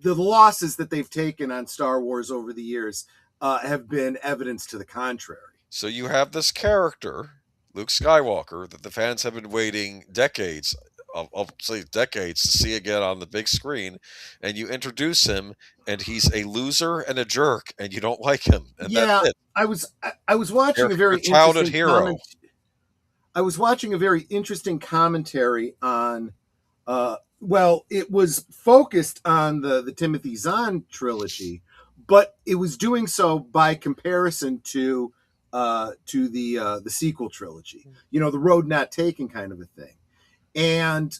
losses that they've taken on Star Wars over the years have been evidence to the contrary. So you have this character, Luke Skywalker, that the fans have been waiting decades to see again on the big screen, and you introduce him, and he's a loser and a jerk, and you don't like him. And yeah, that's it. I was watching a very childhood hero. I was watching a very interesting commentary on. It was focused on the Timothy Zahn trilogy, but it was doing so by comparison to the sequel trilogy. You know, the road not taken kind of a thing. And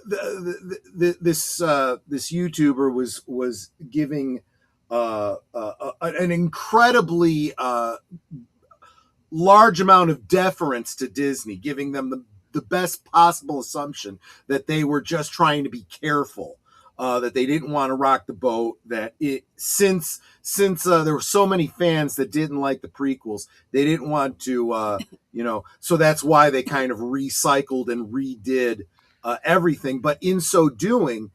this YouTuber was giving an incredibly large amount of deference to Disney, giving them the best possible assumption that they were just trying to be careful, that they didn't want to rock the boat, that since there were so many fans that didn't like the prequels, they didn't want to, so that's why they kind of recycled and redid everything. But in so doing,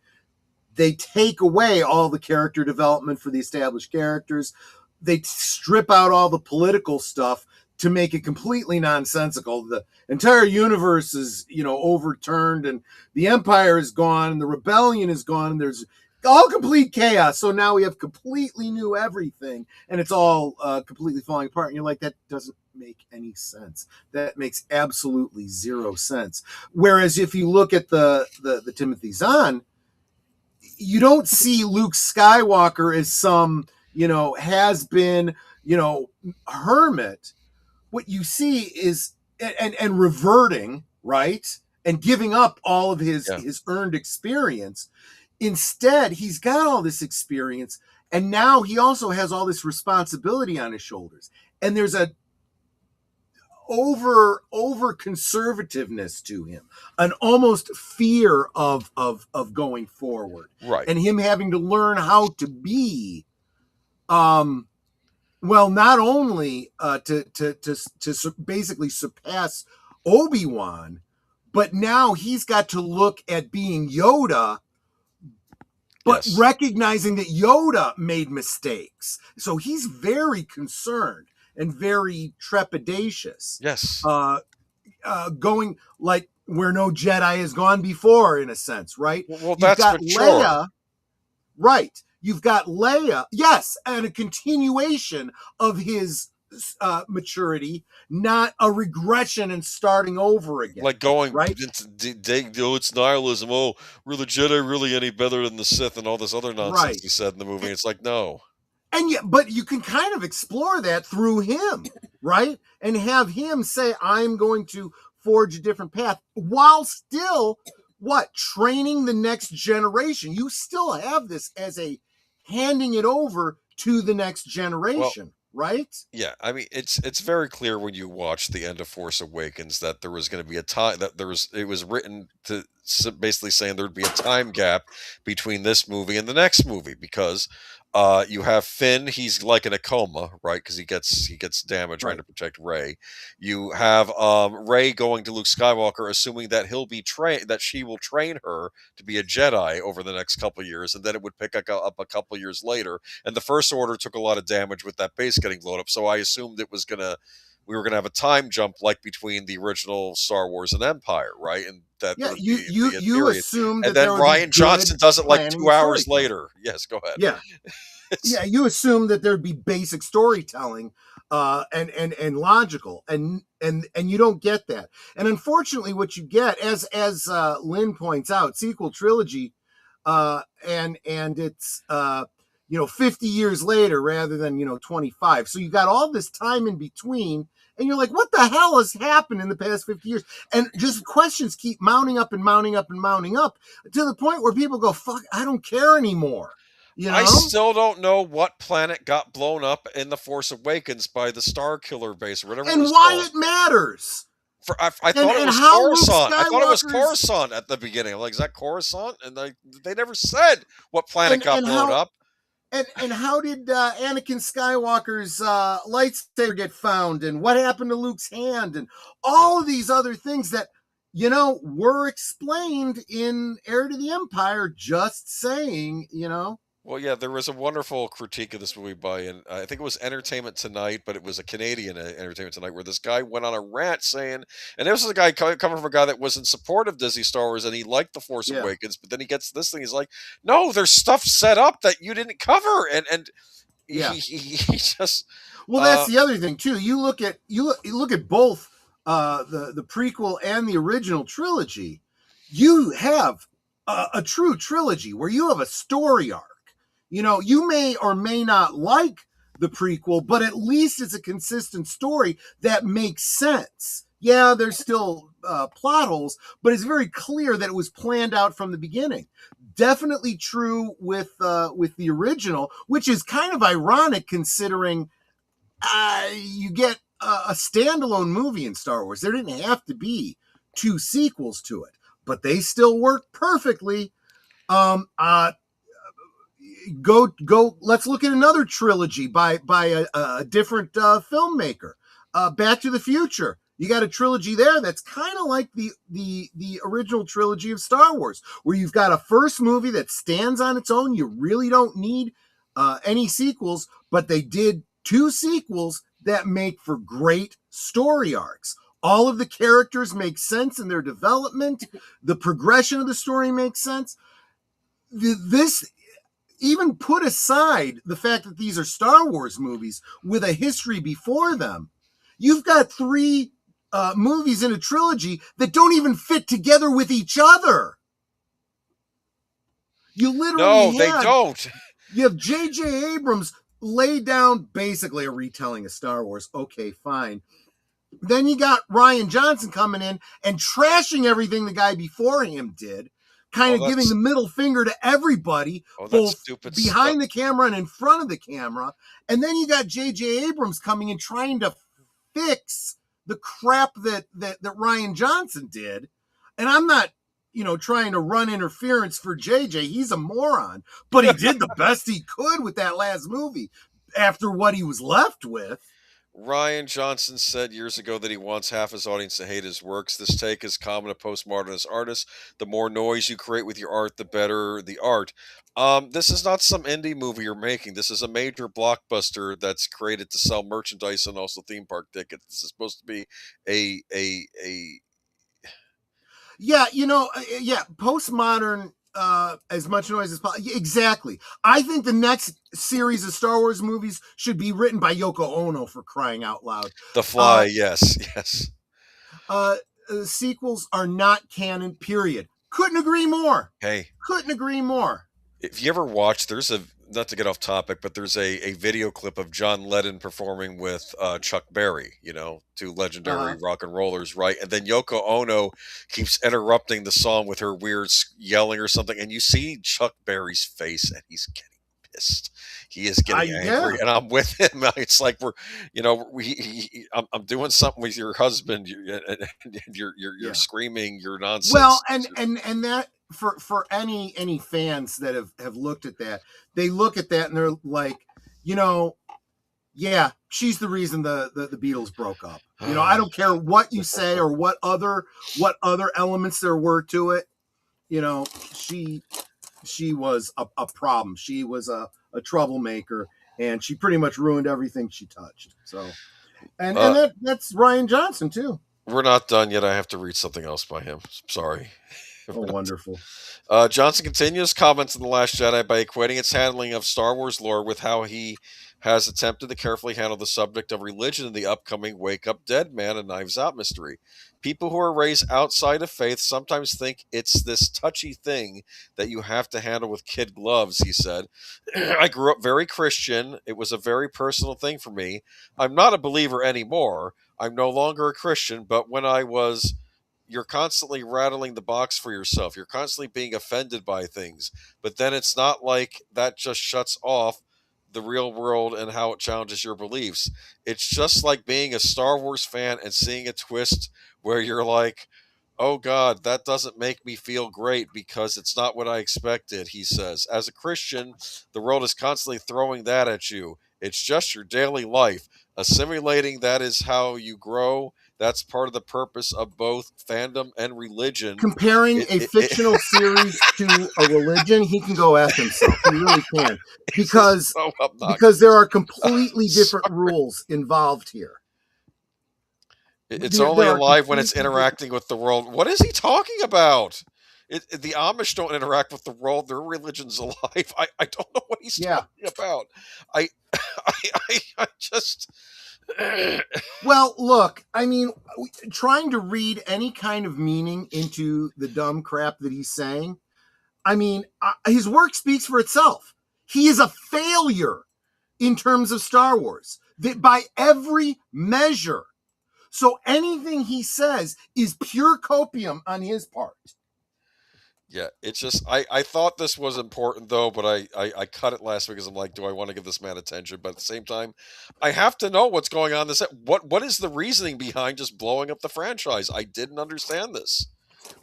they take away all the character development for the established characters. They strip out all the political stuff to make it completely nonsensical. The entire universe is, overturned, and the Empire is gone, and the rebellion is gone, and there's all complete chaos. So now we have completely new everything, and it's all completely falling apart. And you're like, that doesn't make any sense. That makes absolutely zero sense. Whereas if you look at the Timothy Zahn, you don't see Luke Skywalker as some, has been, hermit. What you see is and reverting, right, and giving up all of his earned experience. Instead, he's got all this experience, and now he also has all this responsibility on his shoulders. And there's a over conservativeness to him, an almost fear of going forward, right, and him having to learn how to be. Well, not only to basically surpass Obi-Wan, but now he's got to look at being Yoda, but recognizing that Yoda made mistakes. So he's very concerned and very trepidatious. Yes. Going like where no Jedi has gone before, in a sense, right? Well, that's for Leia, right. You've got Leia, yes, and a continuation of his maturity, not a regression and starting over again. Like going, right? It's nihilism. Oh, were the Jedi really any better than the Sith and all this other nonsense he said in the movie? It's like, no. And yet, but you can kind of explore that through him, right? And have him say, I'm going to forge a different path, while still, training the next generation. You still have this as a handing it over to the next generation, right? Yeah, I mean, it's very clear when you watch the end of Force Awakens that there was going to be a time that it was written to basically saying there'd be a time gap between this movie and the next movie, because you have Finn, he's like in a coma, right? Because he gets damaged trying to protect Rey. You have Rey going to Luke Skywalker, assuming that she will train her to be a Jedi over the next couple of years, and then it would pick up a couple of years later. And the First Order took a lot of damage with that base getting blown up, so I assumed we were gonna have a time jump like between the original Star Wars and Empire, right? And that you assume that, and then Rian Johnson does it like 2 hours later. Yes, go ahead. Yeah. Yeah, you assume that there'd be basic storytelling and logical, and you don't get that. And unfortunately, what you get, as Lynn points out, sequel trilogy, and it's 50 years later rather than 25. So you got all this time in between, and you're like, what the hell has happened in the past 50 years? And just questions keep mounting up and mounting up and mounting up to the point where people go, fuck, I don't care anymore. I still don't know what planet got blown up in The Force Awakens by the Star Killer base or whatever. And why it matters. I thought it was Coruscant. I thought it was Coruscant at the beginning. I'm like, is that Coruscant? And they never said what planet got blown up. And how did Anakin Skywalker's lightsaber get found? And what happened to Luke's hand? And all of these other things that, were explained in Heir to the Empire, just saying, Well, yeah, there was a wonderful critique of this movie by, and I think it was Entertainment Tonight, but it was a Canadian Entertainment Tonight, where this guy went on a rant saying, and this was a guy coming from a guy that was in support of Disney Star Wars, and he liked The Force Awakens, but then he gets this thing, he's like, no, there's stuff set up that you didn't cover, and he just... Well, that's the other thing, too. You look at both the prequel and the original trilogy, you have a true trilogy where you have a story arc. You may or may not like the prequel, but at least it's a consistent story that makes sense Yeah, there's still plot holes, but it's very clear that it was planned out from the beginning. Definitely true with the original, which is kind of ironic considering you get a standalone movie in Star Wars. There didn't have to be 2 sequels to it, but they still work perfectly. Go. Let's look at another trilogy by a different filmmaker. Back to the Future. You got a trilogy there that's kind of like the original trilogy of Star Wars, where you've got a first movie that stands on its own. You really don't need any sequels, but they did 2 sequels that make for great story arcs. All of the characters make sense in their development. The progression of the story makes sense. This, even put aside the fact that these are Star Wars movies with a history before them, you've got 3 movies in a trilogy that don't even fit together with each other. You literally they don't. You have J.J. Abrams lay down basically a retelling of Star Wars. Okay, fine. Then you got Rian Johnson coming in and trashing everything the guy before him did, kind of giving the middle finger to everybody, both behind the camera and in front of the camera. And then you got J.J. Abrams coming in trying to fix the crap that Rian Johnson did. And I'm not, trying to run interference for JJ. He's a moron, but he did the best he could with that last movie after what he was left with. Rian Johnson said years ago that he wants half his audience to hate his works. This take is common to postmodernist artists. The more noise you create with your art, the better the art. This is not some indie movie you're making. This is a major blockbuster that's created to sell merchandise and also theme park tickets. This is supposed to be a postmodern, as much noise as possible. Exactly. I think the next series of Star Wars movies should be written by Yoko Ono, for crying out loud. The Fly, yes. Sequels are not canon, period. Couldn't agree more. Couldn't agree more. If you ever watch, not to get off topic, but there's a video clip of John Lennon performing with Chuck Berry, 2 legendary rock and rollers, right? And then Yoko Ono keeps interrupting the song with her weird yelling or something, and you see Chuck Berry's face, and he's getting pissed. He is getting angry, and I'm with him. It's like I'm doing something with your husband, and you're screaming your nonsense. Well, and that. For any fans that have looked at that, they look at that and they're like, she's the reason the Beatles broke up. I don't care what you say or what other elements there were to it. She was a problem. She was a troublemaker, and she pretty much ruined everything she touched. So, and that's Rian Johnson too. We're not done yet. I have to read something else by him. Sorry. Oh, wonderful. Johnson continues comments on The Last Jedi by equating its handling of Star Wars lore with how he has attempted to carefully handle the subject of religion in the upcoming Wake Up Dead Man and Knives Out mystery. People who are raised outside of faith sometimes think it's this touchy thing that you have to handle with kid gloves, he said. I grew up very Christian. It was a very personal thing for me. I'm not a believer anymore. I'm no longer a Christian, but when I was... You're constantly rattling the box for yourself. You're constantly being offended by things. But then it's not like that just shuts off the real world and how it challenges your beliefs. It's just like being a Star Wars fan and seeing a twist where you're like, oh God, that doesn't make me feel great because it's not what I expected, he says. As a Christian, the world is constantly throwing that at you. It's just your daily life. Assimilating that is how you grow. That's part of the purpose of both fandom and religion. Comparing a fictional series to a religion, he can go F himself. He really can. Because there are completely different rules involved here. It's only alive when it's interacting with the world. What is he talking about? The Amish don't interact with the world. Their religion's alive. I don't know what he's talking about. I just... Well, look, I mean, trying to read any kind of meaning into the dumb crap that he's saying, I mean, his work speaks for itself. He is a failure in terms of Star Wars. That by every measure, So anything he says is pure copium on his part. Yeah, it's just I thought this was important though, but I cut it last week because I'm like, do I want to give this man attention? But at the same time, I have to know what's going on. What is the reasoning behind just blowing up the franchise? I didn't understand this.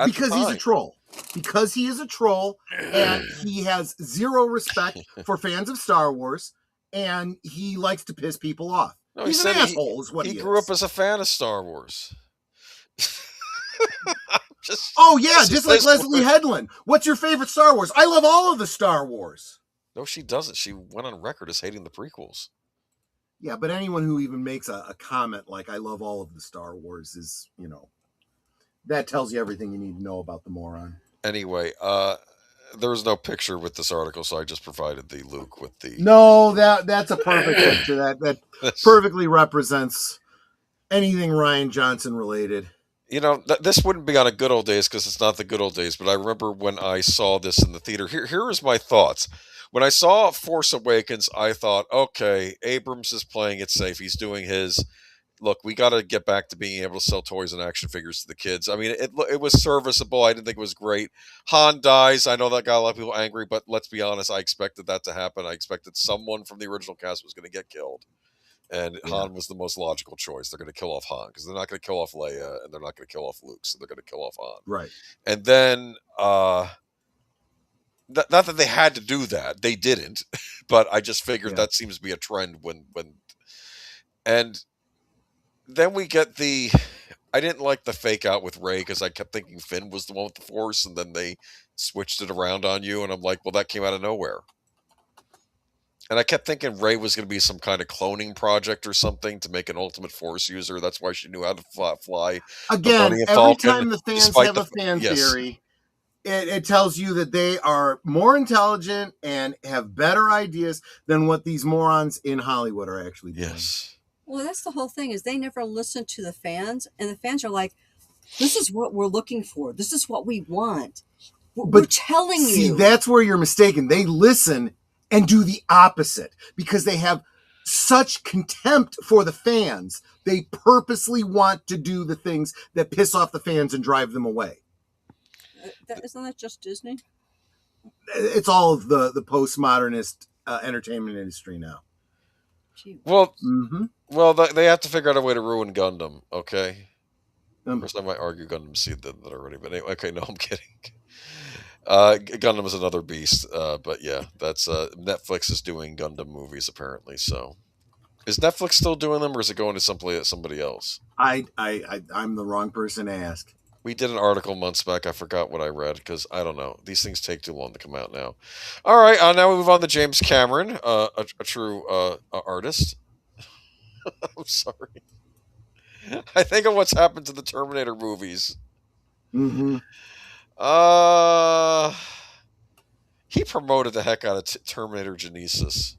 Because he's a troll. Because he is a troll, and he has zero respect for fans of Star Wars, and he likes to piss people off. No, he's an asshole, is what he grew is. up as a fan of Star Wars. Just like Leslie Headland. What's your favorite Star Wars? I love all of the Star Wars. No, she doesn't. She went on record as hating the prequels. Yeah, but anyone who even makes a comment like, I love all of the Star Wars is, that tells you everything you need to know about the moron. Anyway, there was no picture with this article, so I just provided the Luke with the... No, that's a perfect picture. That perfectly represents anything Rian Johnson related. This wouldn't be on a good old days because it's not the good old days, but I remember when I saw this in the theater. Here is my thoughts. When I saw Force Awakens, I thought, okay, Abrams is playing it safe. He's doing his... Look, we got to get back to being able to sell toys and action figures to the kids. I mean, it was serviceable. I didn't think it was great. Han dies. I know that got a lot of people angry, but let's be honest. I expected that to happen. I expected someone from the original cast was going to get killed. And Han was the most logical choice. They're going to kill off Han because they're not going to kill off Leia and they're not going to kill off Luke. So they're going to kill off Han. Right. And then, not that they had to do that. They didn't. But I just figured that seems to be a trend and then we get I didn't like the fake out with Rey because I kept thinking Finn was the one with the Force, and then they switched it around on you, and I'm like, well, that came out of nowhere. And I kept thinking Rey was going to be some kind of cloning project or something to make an ultimate Force user. That's why she knew how to fly. Again, every time the fans have a fan theory, it tells you that they are more intelligent and have better ideas than what these morons in Hollywood are actually doing. Yes. Well, that's the whole thing, is they never listen to the fans, and the fans are like, this is what we're looking for. This is what we want. We're telling you. See, that's where you're mistaken. They listen and do the opposite because they have such contempt for the fans. They purposely want to do the things that piss off the fans and drive them away. Isn't that just Disney? It's all of the postmodernist entertainment industry now. Well, well, they have to figure out a way to ruin Gundam, okay? First, I might argue Gundam's seen that already, but anyway, okay, no, I'm kidding. Gundam is another beast, but yeah, that's Netflix is doing Gundam movies apparently. So, is Netflix still doing them, or is it going to somebody else? I'm the wrong person to ask. We did an article months back. I forgot what I read because I don't know. These things take too long to come out now. All right, now we move on to James Cameron, a true artist. I'm sorry. I think of what's happened to the Terminator movies. Mm-hmm. He promoted the heck out of Terminator Genesis.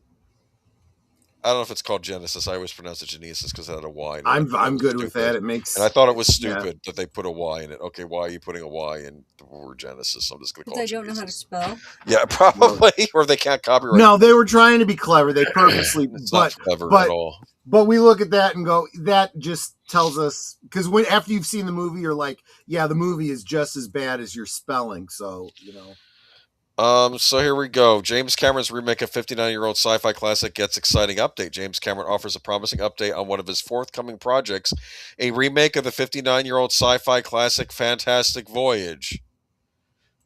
I don't know if it's called Genesis. I always pronounce it Genesis because it had a Y. I'm good with that. It makes. And I thought it was stupid that they put a Y in it. Okay, why are you putting a Y in the word Genesis? I'm just going to call it Genesis. They don't know how to spell. Yeah, probably, or they can't copyright. No, they were trying to be clever. They purposely, it's not clever at all. But we look at that and go, that just tells us, because after you've seen the movie, you're like, yeah, the movie is just as bad as your spelling. So, So here we go. James Cameron's remake of 59-year-old sci-fi classic gets exciting update. James Cameron offers a promising update on one of his forthcoming projects, a remake of the 59-year-old sci-fi classic Fantastic Voyage.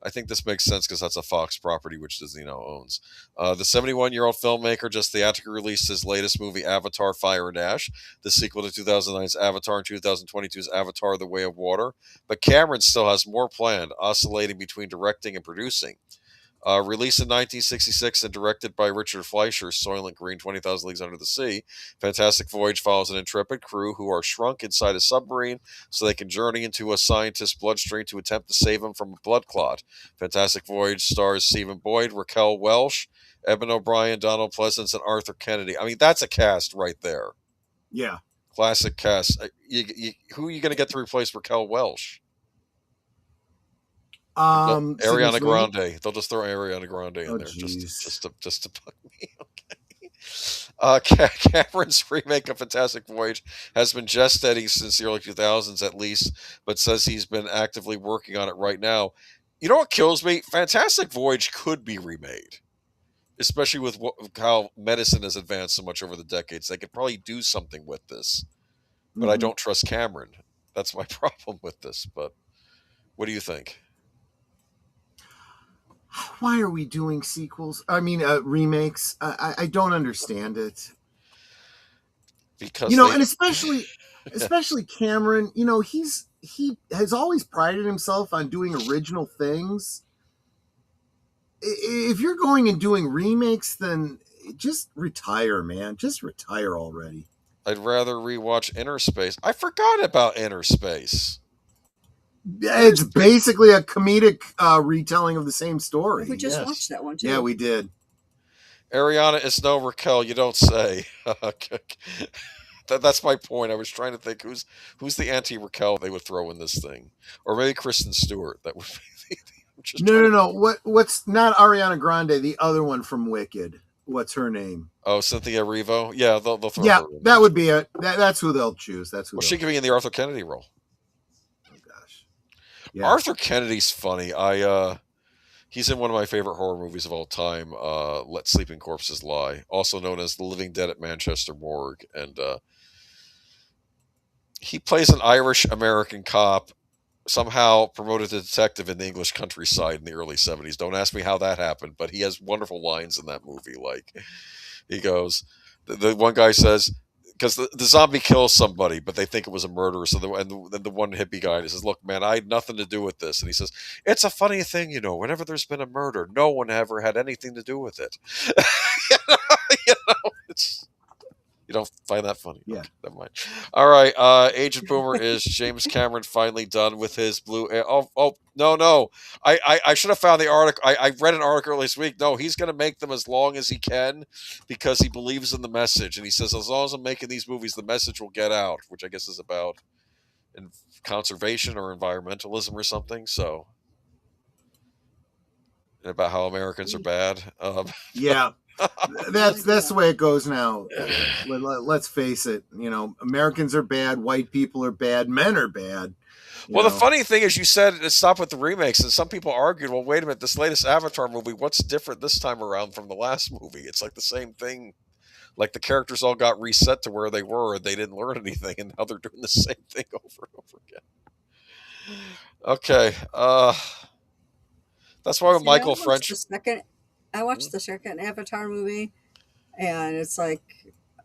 I think this makes sense because that's a Fawkes property, which Disney now owns. The 71-year-old filmmaker just theatrically released his latest movie, Avatar: Fire and Ash, the sequel to 2009's Avatar and 2022's Avatar: The Way of Water. But Cameron still has more planned, oscillating between directing and producing. Released in 1966 and directed by Richard Fleischer, Soylent Green, 20,000 Leagues Under the Sea, Fantastic Voyage follows an intrepid crew who are shrunk inside a submarine so they can journey into a scientist's bloodstream to attempt to save him from a blood clot. Fantastic Voyage stars Stephen Boyd, Raquel Welch, Eben O'Brien, Donald Pleasance, and Arthur Kennedy. I mean, that's a cast right there. Yeah. Classic cast. Who are you going to get to replace Raquel Welch? Ariana Grande. They'll just throw Ariana Grande in there geez. just to bug me. Okay. Cameron's remake of Fantastic Voyage has been gestating since the early 2000s at least, but says he's been actively working on it right now. You know what kills me? Fantastic Voyage could be remade, especially with how medicine has advanced so much over the decades. They could probably do something with this, but I don't trust Cameron. That's my problem with this. But what do you think? Why are we doing sequels? I mean, remakes. I don't understand it. Because and especially Cameron. He has always prided himself on doing original things. If you're going and doing remakes, then just retire, man. Just retire already. I'd rather rewatch Inner Space. I forgot about Inner Space. It's basically a comedic retelling of the same story. We just watched that one too. Yeah, we did. Ariana is no Raquel, you don't say. That's my point. I was trying to think who's the anti-Raquel they would throw in this thing, or maybe Kristen Stewart. That would be. No. What's not Ariana Grande? The other one from Wicked. What's her name? Oh, Cynthia Erivo. Yeah, they'll throw. Yeah, her in that would be it. That's who they'll choose. That's who. Well, she could be in the Arthur Kennedy role. Oh gosh. Yeah. Arthur Kennedy's funny. He's in one of my favorite horror movies of all time, Let Sleeping Corpses Lie, also known as The Living Dead at Manchester Morgue. And he plays an Irish-American cop, somehow promoted to detective in the English countryside in the early 70s. Don't ask me how that happened, but he has wonderful lines in that movie. Like, he goes, the one guy says, because the zombie kills somebody, but they think it was a murder. So the one hippie guy says, "Look, man, I had nothing to do with this." And he says, "It's a funny thing, whenever there's been a murder, no one ever had anything to do with it." You don't find that funny? Yeah. Okay, never mind. All right. Agent Boomer, is James Cameron finally done with his blue? No. I should have found the article. I read an article this week. No, he's going to make them as long as he can because he believes in the message. And he says, as long as I'm making these movies, the message will get out, which I guess is about conservation or environmentalism or something. So, about how Americans are bad. Yeah. That's the way it goes now. Let's face it. Americans are bad. White people are bad. Men are bad. Well, the funny thing is, you said stop with the remakes, and some people argued, well, wait a minute, this latest Avatar movie, what's different this time around from the last movie? It's like the same thing. Like the characters all got reset to where they were, and they didn't learn anything, and now they're doing the same thing over and over again. Okay. That's why with Michael French. I watched the second Avatar movie, and it's like,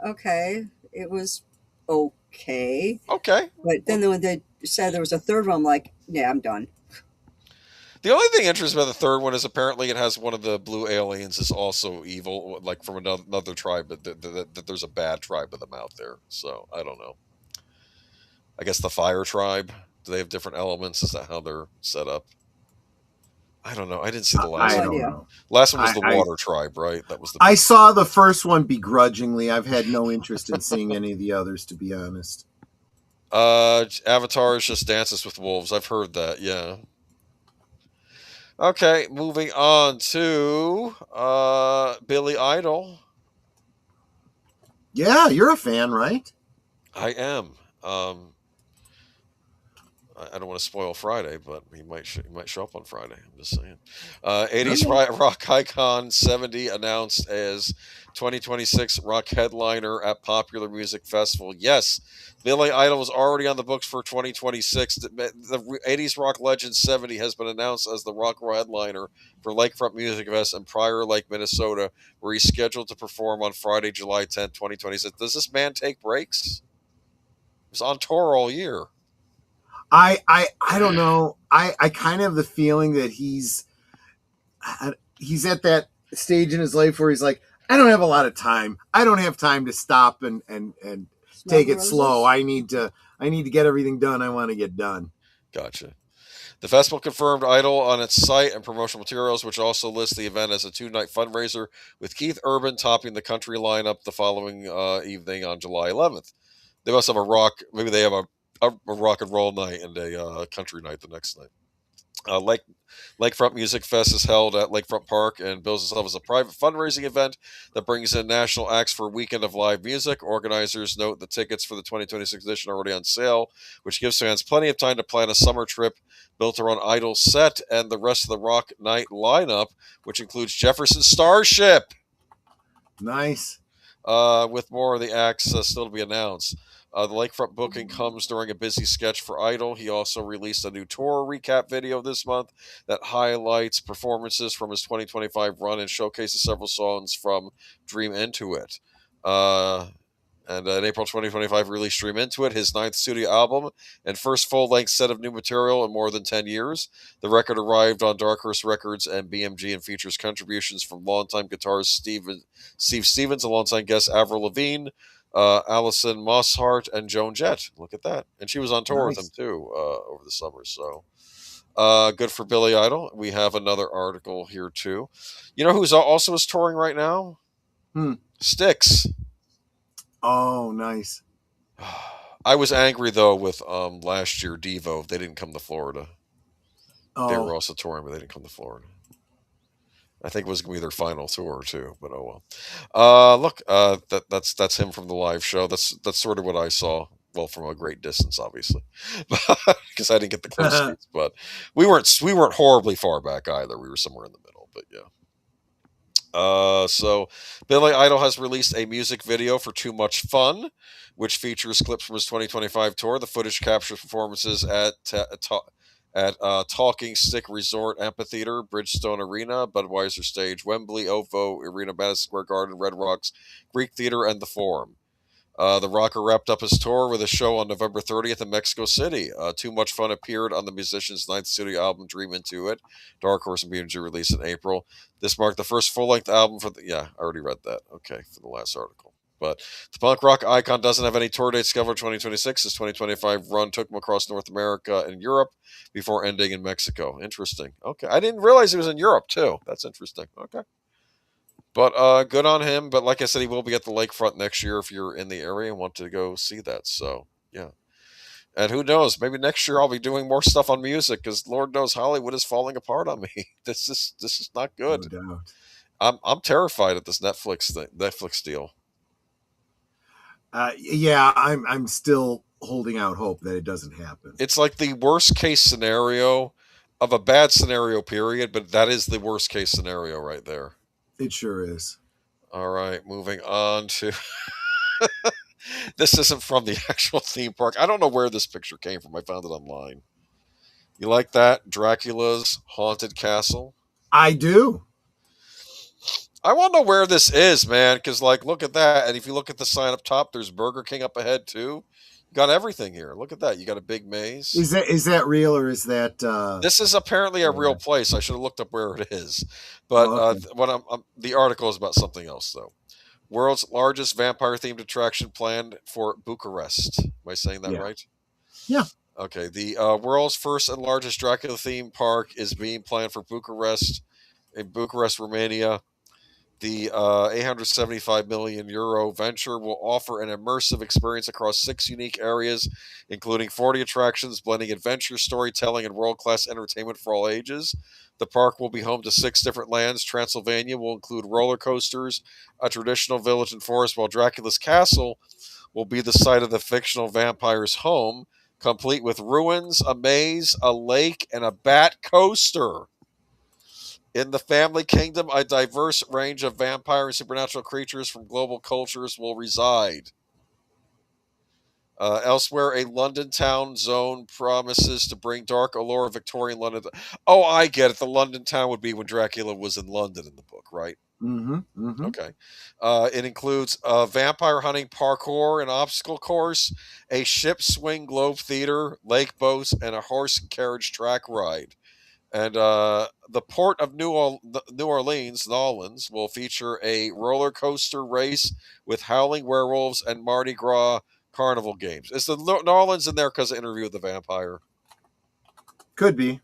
okay, it was okay. Okay. But then when they said there was a third one, I'm like, yeah, I'm done. The only thing interesting about the third one is apparently it has one of the blue aliens is also evil, like from another tribe, but that there's a bad tribe of them out there. So, I don't know. I guess the fire tribe, do they have different elements? Is that how they're set up? I don't know. I didn't see the last one. Last one was the water tribe, right? That was. I saw the first one begrudgingly. I've had no interest in seeing any of the others, to be honest. Avatar is just Dances with Wolves. I've heard that. Yeah. Okay, moving on to Billy Idol. Yeah, you're a fan, right? I am. I don't want to spoil Friday, but he might show up on Friday. I'm just saying. 80s rock icon 70 announced as 2026 rock headliner at Popular Music Festival. Yes, Billy Idol was already on the books for 2026. The 80s rock legend 70 has been announced as the rock headliner for Lakefront Music Fest in Prior Lake, Minnesota, where he's scheduled to perform on Friday, July 10th, 2026. Does this man take breaks? He's on tour all year. I don't know. I kind of have the feeling that he's at that stage in his life where he's like, I don't have a lot of time. I don't have time to stop and take it slow. I need to get everything done I want to get done. Gotcha. The festival confirmed Idol on its site and promotional materials, which also lists the event as a 2-night fundraiser with Keith Urban topping the country lineup the following evening on July 11th. They must have maybe they have a rock and roll night and a country night the next night. Lakefront Music Fest is held at Lakefront Park and bills itself as a private fundraising event that brings in national acts for a weekend of live music. Organizers note the tickets for the 2026 edition are already on sale, which gives fans plenty of time to plan a summer trip built around Idol's set and the rest of the Rock Night lineup, which includes Jefferson Starship. Nice. With more of the acts still to be announced. The Lakefront booking comes during a busy sketch for Idol. He also released a new tour recap video this month that highlights performances from his 2025 run and showcases several songs from Dream Into It. And in April 2025, released Dream Into It, his 9th studio album and first full-length set of new material in more than 10 years. The record arrived on Dark Horse Records and BMG and features contributions from longtime guitarist Steve Stevens, alongside guest Avril Lavigne, Alison Mosshart, and Joan Jett. Look at that. And she was on tour with him, too, over the summer. So good for Billy Idol. We have another article here, too. You know who's also is touring right now? Styx. Oh, nice. I was angry though with last year Devo. They didn't come to Florida. They were also touring, but they didn't come to Florida. I think it was going to be their final tour too. But oh well. Look, that's him from the live show. That's sort of what I saw. Well, from a great distance, obviously, because I didn't get the close seats. But we weren't horribly far back either. We were somewhere in the middle. But yeah. So Billy Idol has released a music video for Too Much Fun, which features clips from his 2025 tour. The footage captures performances at Talking Stick Resort Amphitheater, Bridgestone Arena, Budweiser Stage, Wembley, OVO Arena, Madison Square Garden, Red Rocks, Greek Theater, and the Forum. The rocker wrapped up his tour with a show on November 30th in Mexico City. Too Much Fun appeared on the musician's 9th studio album, Dream Into It. Dark Horse and BMG released in April. This marked the first full-length album for the... Yeah, I already read that. Okay, for the last article. But the punk rock icon doesn't have any tour dates scheduled for 2026. His 2025 run took him across North America and Europe before ending in Mexico. Interesting. Okay, I didn't realize he was in Europe, too. That's interesting. Okay. But good on him. But like I said, he will be at the lakefront next year if you're in the area and want to go see that. So, yeah. And who knows? Maybe next year I'll be doing more stuff on music because Lord knows Hollywood is falling apart on me. This is not good. No doubt. I'm terrified at this Netflix deal. Yeah, I'm still holding out hope that it doesn't happen. It's like the worst case scenario of a bad scenario, period. But that is the worst case scenario right there. It sure is. All right, moving on to... This isn't from the actual theme park. I don't know where this picture came from. I found it online. You like that? Dracula's Haunted Castle? I do. I want to know where this is, man, because, like, look at that. And if you look at the sign up top, there's Burger King up ahead, too. You got everything here. Look at that. You got a big maze. Is that real or is that... This is apparently a real place. I should have looked up where it is. But what the article is about something else, though. World's largest vampire-themed attraction planned for Bucharest. Am I saying that right? Yeah. Okay. The world's first and largest Dracula-themed park is being planned for Bucharest, in Bucharest, Romania. The 875 million euro venture will offer an immersive experience across 6 unique areas, including 40 attractions, blending adventure, storytelling, and world-class entertainment for all ages. The park will be home to 6 different lands. Transylvania will include roller coasters, a traditional village and forest, while Dracula's castle will be the site of the fictional vampire's home, complete with ruins, a maze, a lake, and a bat coaster. In the Family Kingdom, a diverse range of vampire and supernatural creatures from global cultures will reside. Elsewhere, a London town zone promises to bring dark allure of Victorian London. Oh, I get it. The London town would be when Dracula was in London in the book, right? Mm-hmm. Mm-hmm. Okay. It includes vampire hunting parkour and obstacle course, a ship swing globe theater, lake boats, and a horse and carriage track ride. And the port of New Orleans will feature a roller coaster race with howling werewolves and Mardi Gras carnival games. Is the New Orleans in there because of Interview with the Vampire? Could be.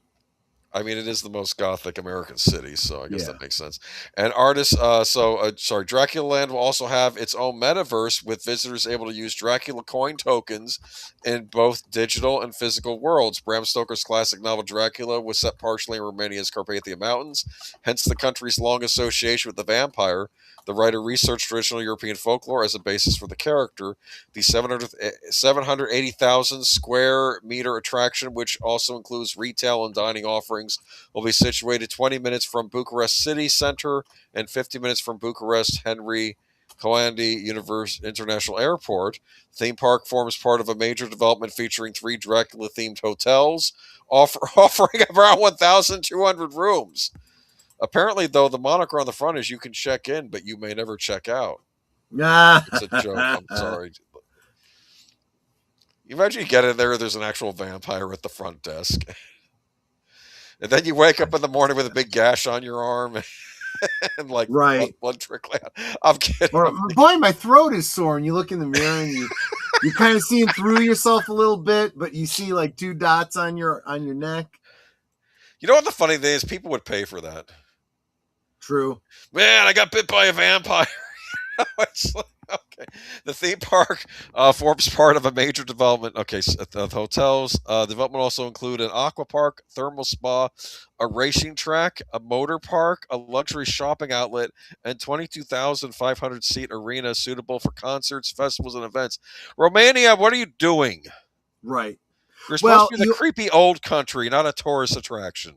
I mean, it is the most gothic American city, so I guess Yeah. that makes sense. And artists, sorry, Dracula Land will also have its own metaverse with visitors able to use Dracula coin tokens in both digital and physical worlds. Bram Stoker's classic novel Dracula was set partially in Romania's Carpathian Mountains, hence the country's long association with the vampire. The writer researched traditional European folklore as a basis for the character. The 780,000 square meter attraction, which also includes retail and dining offerings, will be situated 20 minutes from Bucharest city center and 50 minutes from Bucharest Henry Coandi International Airport. Theme park forms part of a major development featuring 3 Dracula-themed hotels, offering around 1,200 rooms. Apparently, though, the moniker on the front is you can check in, but you may never check out. It's a joke. I'm sorry. You imagine you get in there, there's an actual vampire at the front desk. And then you wake up in the morning with a big gash on your arm and like Right. blood trickling out. I'm kidding. Or, boy, my throat is sore, and you look in the mirror and you're kind of seeing through yourself a little bit, but you see like 2 dots on your neck. You know what the funny thing is? People would pay for that. True. Man, I got bit by a vampire. It's like, okay. The theme park forms part of a major development. Okay, of hotels. Development also include an aqua park, thermal spa, a racing track, a motor park, a luxury shopping outlet, and 22,500 seat arena suitable for concerts, festivals, and events. Romania, what are you doing? Right. You're supposed to be the creepy old country, not a tourist attraction.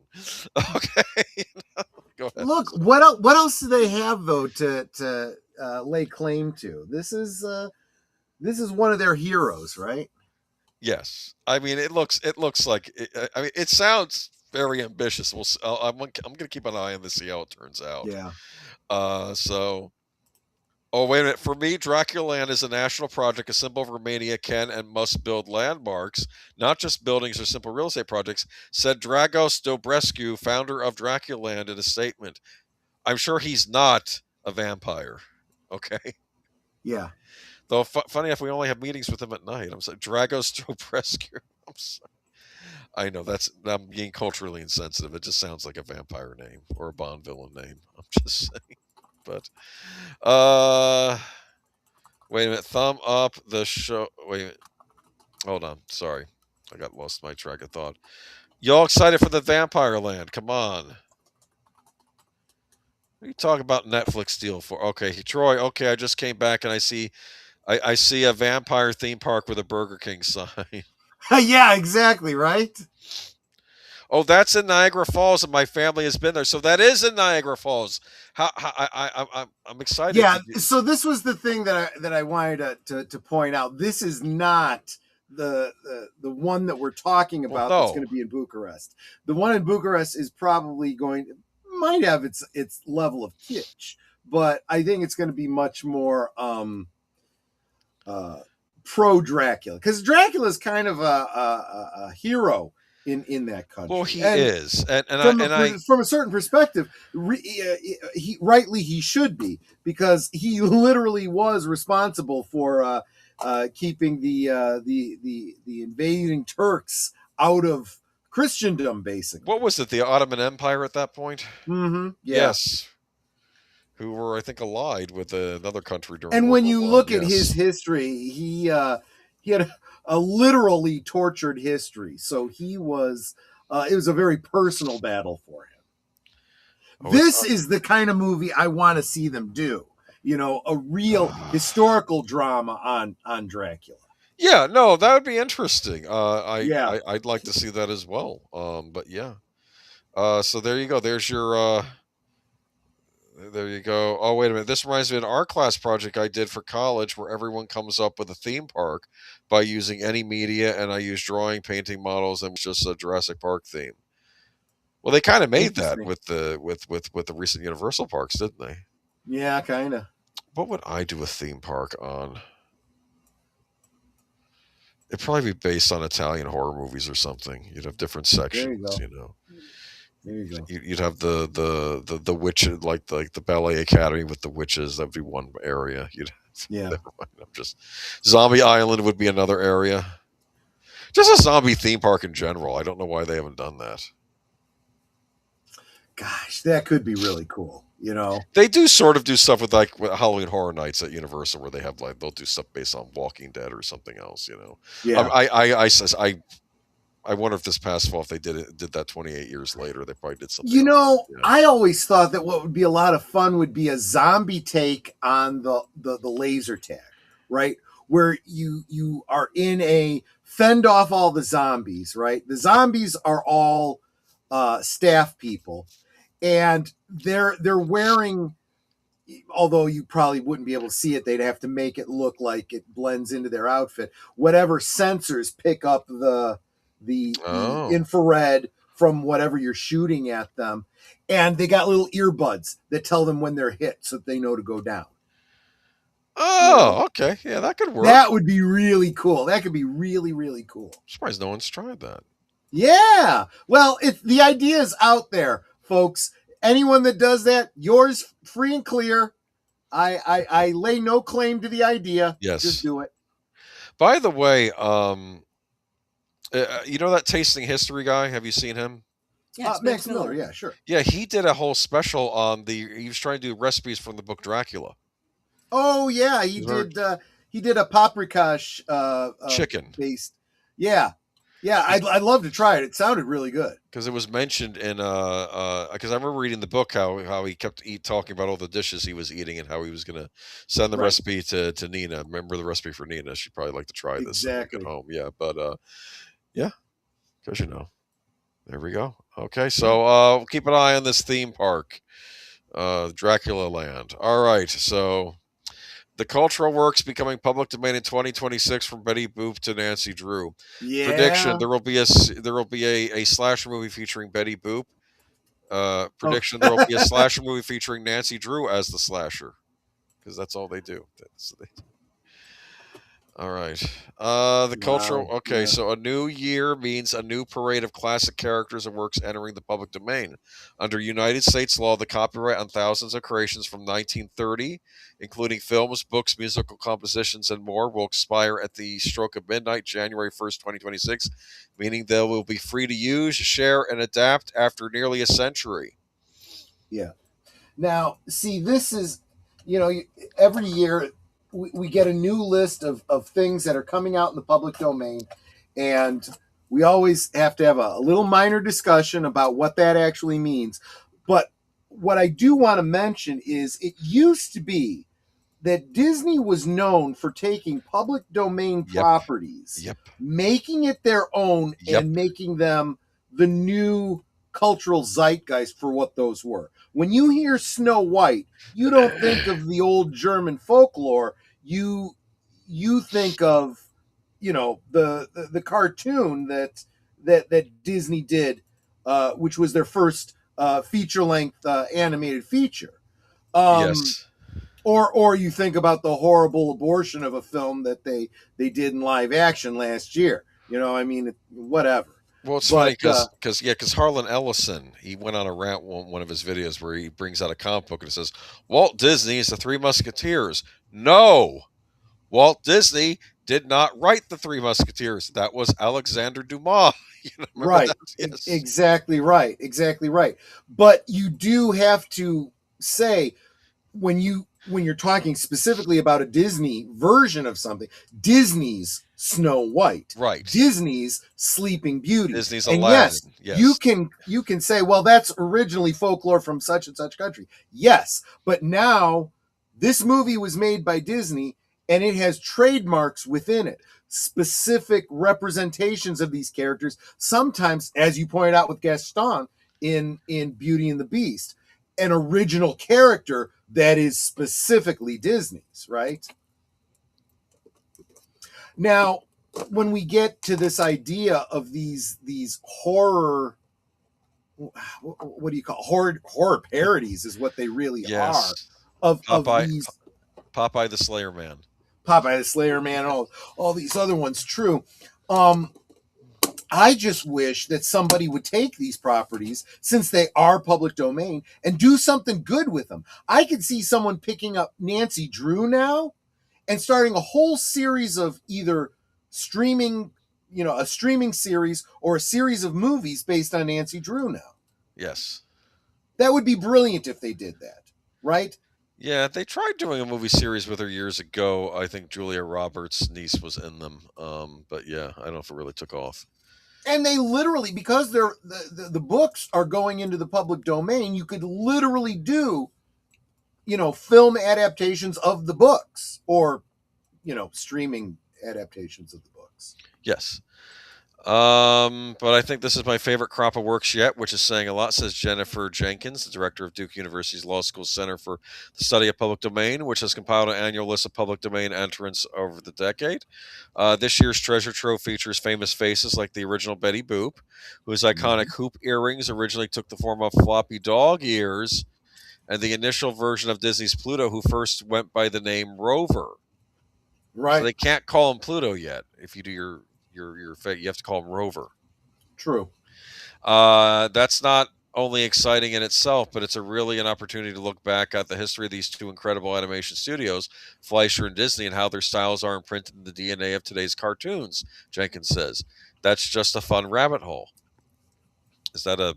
Okay. Go ahead. Look, what else do they have though to lay claim to? This is one of their heroes, right? Yes, I mean it looks like I mean it sounds very ambitious. I'm going to keep an eye on this, see how it turns out. Yeah. Oh, wait a minute. For me, Dracula Land is a national project, a symbol of Romania can and must build landmarks, not just buildings or simple real estate projects, said Dragos Dobrescu, founder of Dracula Land, in a statement. I'm sure he's not a vampire. Okay. Yeah. Though, funny enough, we only have meetings with him at night. I'm sorry. Dragos Dobrescu. I'm sorry. I know I'm being culturally insensitive. It just sounds like a vampire name or a Bond villain name. I'm just saying. But, wait a minute. Thumb up the show. Wait a minute. Hold on. Sorry. I got lost in my track of thought. Y'all excited for the Vampire Land? Come on. What are you talking about Netflix deal for? Okay, Troy. Okay, I just came back and I see a vampire theme park with a Burger King sign. Yeah, exactly. Right. Oh, that's in Niagara Falls, and my family has been there. So that is in Niagara Falls. I'm excited. Yeah. So this was the thing that I wanted to point out. This is not the one that we're talking about. That's going to be in Bucharest. The one in Bucharest is probably might have its level of kitsch, but I think it's going to be much more pro Dracula, because Dracula is kind of a hero in that country. Well, he is, from a certain perspective, he should be, because he literally was responsible for keeping the invading Turks out of Christendom, basically. What was it? The Ottoman Empire at that point? Mm-hmm. Yeah. Yes. Who were, I think, allied with another country during. And when you look at his history, he had a literally tortured history. So he was. It was a very personal battle for him. This is the kind of movie I want to see them do. You know, a real historical drama on Dracula. Yeah, no, that would be interesting. I'd like to see that as well. But yeah. So there you go. There's your. There you go. Oh, wait a minute. This reminds me of an art class project I did for college where everyone comes up with a theme park by using any media, and I used drawing, painting models, and just a Jurassic Park theme. Well, they kind of made that with the recent Universal parks, didn't they? Yeah, kind of. What would I do a theme park on? It'd probably be based on Italian horror movies or something. You'd have different sections, you know. There you go. You'd have the witch, like the ballet academy with the witches. That would be one area. Never mind. I'm just Zombie Island would be another area. Just a zombie theme park in general. I don't know why they haven't done that. gosh, that could be really cool. You know, They do sort of do stuff with like with Halloween Horror Nights at Universal, where they have like they'll do stuff based on Walking Dead or something else. You know, yeah. I wonder if this past fall, if they did that 28 years later, they probably did something. You know, else. I always thought that what would be a lot of fun would be a zombie take on the laser tag, right? Where you are in a fend off all the zombies, right? The zombies are all staff people, and they're wearing, although you probably wouldn't be able to see it, they'd have to make it look like it blends into their outfit. Whatever sensors pick up the infrared from whatever you're shooting at them, and they got little earbuds that tell them when they're hit, so that they know to go down. Oh, okay, yeah, that could work. That would be really cool. That could be really, really cool. I'm surprised no one's tried that. Yeah. Well, the idea is out there, folks. Anyone that does that, yours free and clear. I lay no claim to the idea. Yes. Just do it. By the way, you know that Tasting History guy? Have you seen him? Yeah, Max Miller. Yeah, sure. Yeah, he did a whole special on he was trying to do recipes from the book Dracula. Oh yeah, he did a paprikash chicken based. Yeah. Yeah, I'd love to try it. It sounded really good. Because it was mentioned in because I remember reading the book how he kept talking about all the dishes he was eating and how he was going to send the recipe to Nina. Remember the recipe for Nina? She'd probably like to try this at home. Yeah, but yeah, because there we go. Okay, so keep an eye on this theme park, Dracula Land. All right, so. The cultural works becoming public domain in 2026 from Betty Boop to Nancy Drew. Yeah. Prediction: there will be a slasher movie featuring Betty Boop. Prediction: there will be a slasher movie featuring Nancy Drew as the slasher, because that's all they do. All right. The cultural. Okay, so a new year means a new parade of classic characters and works entering the public domain. Under United States law, the copyright on thousands of creations from 1930, including films, books, musical compositions, and more, will expire at the stroke of midnight, January 1st, 2026, meaning they will be free to use, share, and adapt after nearly a century. Yeah. Now, see, this is, every year we get a new list of things that are coming out in the public domain, and we always have to have a little minor discussion about what that actually means. But what I do want to mention is it used to be that Disney was known for taking public domain properties, making it their own, and making them the new cultural zeitgeist for what those were. When you hear Snow White, you don't think of the old German folklore. You think of, the cartoon that Disney did, which was their first feature-length animated feature. Yes. Or you think about the horrible abortion of a film that they did in live action last year. Whatever. Well, it's funny because Harlan Ellison, he went on a rant one of his videos where he brings out a comic book and says, Walt Disney is the Three Musketeers. No, Walt Disney did not write the Three Musketeers. That was Alexander Dumas. Right. Yes. Exactly right. Exactly right. But you do have to say, when you're talking specifically about a Disney version of something, Disney's Snow White, right? Disney's Sleeping Beauty, Disney's and Aladdin. Yes, you can say, well, that's originally folklore from such and such country. Yes, but now this movie was made by Disney, and it has trademarks within it, specific representations of these characters. Sometimes, as you pointed out with Gaston in Beauty and the Beast, an original character that is specifically Disney's, right? Now, when we get to this idea of these horror, what do you call horror parodies is what they really are of these Popeye the Slayer Man, and all these other ones. True. I just wish that somebody would take these properties, since they are public domain, and do something good with them. I could see someone picking up Nancy Drew now and starting a whole series of either streaming, a streaming series or a series of movies based on Nancy Drew now. Yes. That would be brilliant if they did that, right? Yeah, they tried doing a movie series with her years ago. I think Julia Roberts' niece was in them. But yeah, I don't know if it really took off. And they literally, because the books are going into the public domain, you could literally do, film adaptations of the books, or, streaming adaptations of the books. Yes. But I think this is my favorite crop of works yet, which is saying a lot, says Jennifer Jenkins, the director of Duke University's Law School Center for the Study of Public Domain, which has compiled an annual list of public domain entrants over the decade. This year's treasure trove features famous faces like the original Betty Boop, whose iconic hoop earrings originally took the form of floppy dog ears, and the initial version of Disney's Pluto, who first went by the name Rover. Right. So they can't call him Pluto yet. If you do your you have to call him Rover. True. That's not only exciting in itself, but it's really an opportunity to look back at the history of these two incredible animation studios, Fleischer and Disney, and how their styles are imprinted in the DNA of today's cartoons, Jenkins says. That's just a fun rabbit hole. Is that a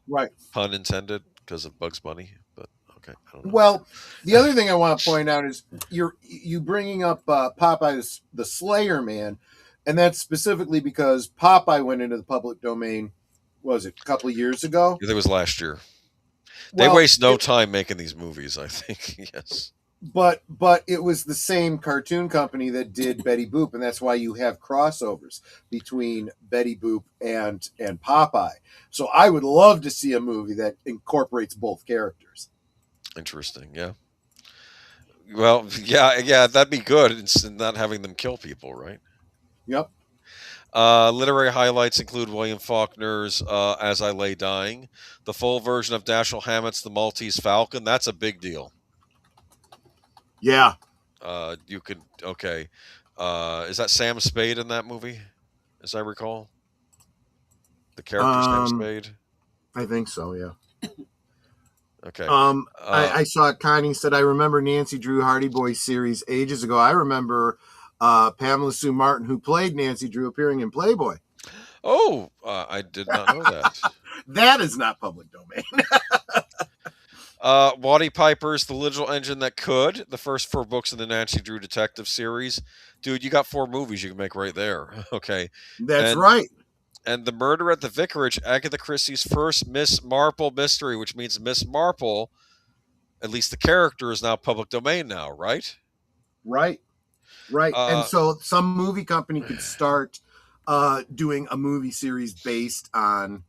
pun intended because of Bugs Bunny? But okay, I don't know. Well, the other thing I want to point out is you bringing up Popeye the Slayer Man. And that's specifically because Popeye went into the public domain, was it a couple of years ago? It was last year. They waste no time making these movies, I think. Yes. But it was the same cartoon company that did Betty Boop, and that's why you have crossovers between Betty Boop and Popeye. So I would love to see a movie that incorporates both characters. Interesting, yeah. Well, yeah, that'd be good instead of not having them kill people, right? Yep. Literary highlights include William Faulkner's As I Lay Dying, the full version of Dashiell Hammett's The Maltese Falcon. That's a big deal. Yeah. You could, okay. Is that Sam Spade in that movie, as I recall? The character Sam Spade? I think so, yeah. Okay. I saw Connie said, I remember Nancy Drew Hardy Boys series ages ago. I remember Pamela Sue Martin, who played Nancy Drew, appearing in Playboy. Oh, I did not know that. That is not public domain. Waddy Piper's The Little Engine That Could, the first 4 books in the Nancy Drew detective series. Dude, you got 4 movies you can make right there. Okay. That's right. And The Murder at the Vicarage, Agatha Christie's first Miss Marple mystery, which means Miss Marple, at least the character, is now public domain now, right? Right. And so some movie company could start doing a movie series based on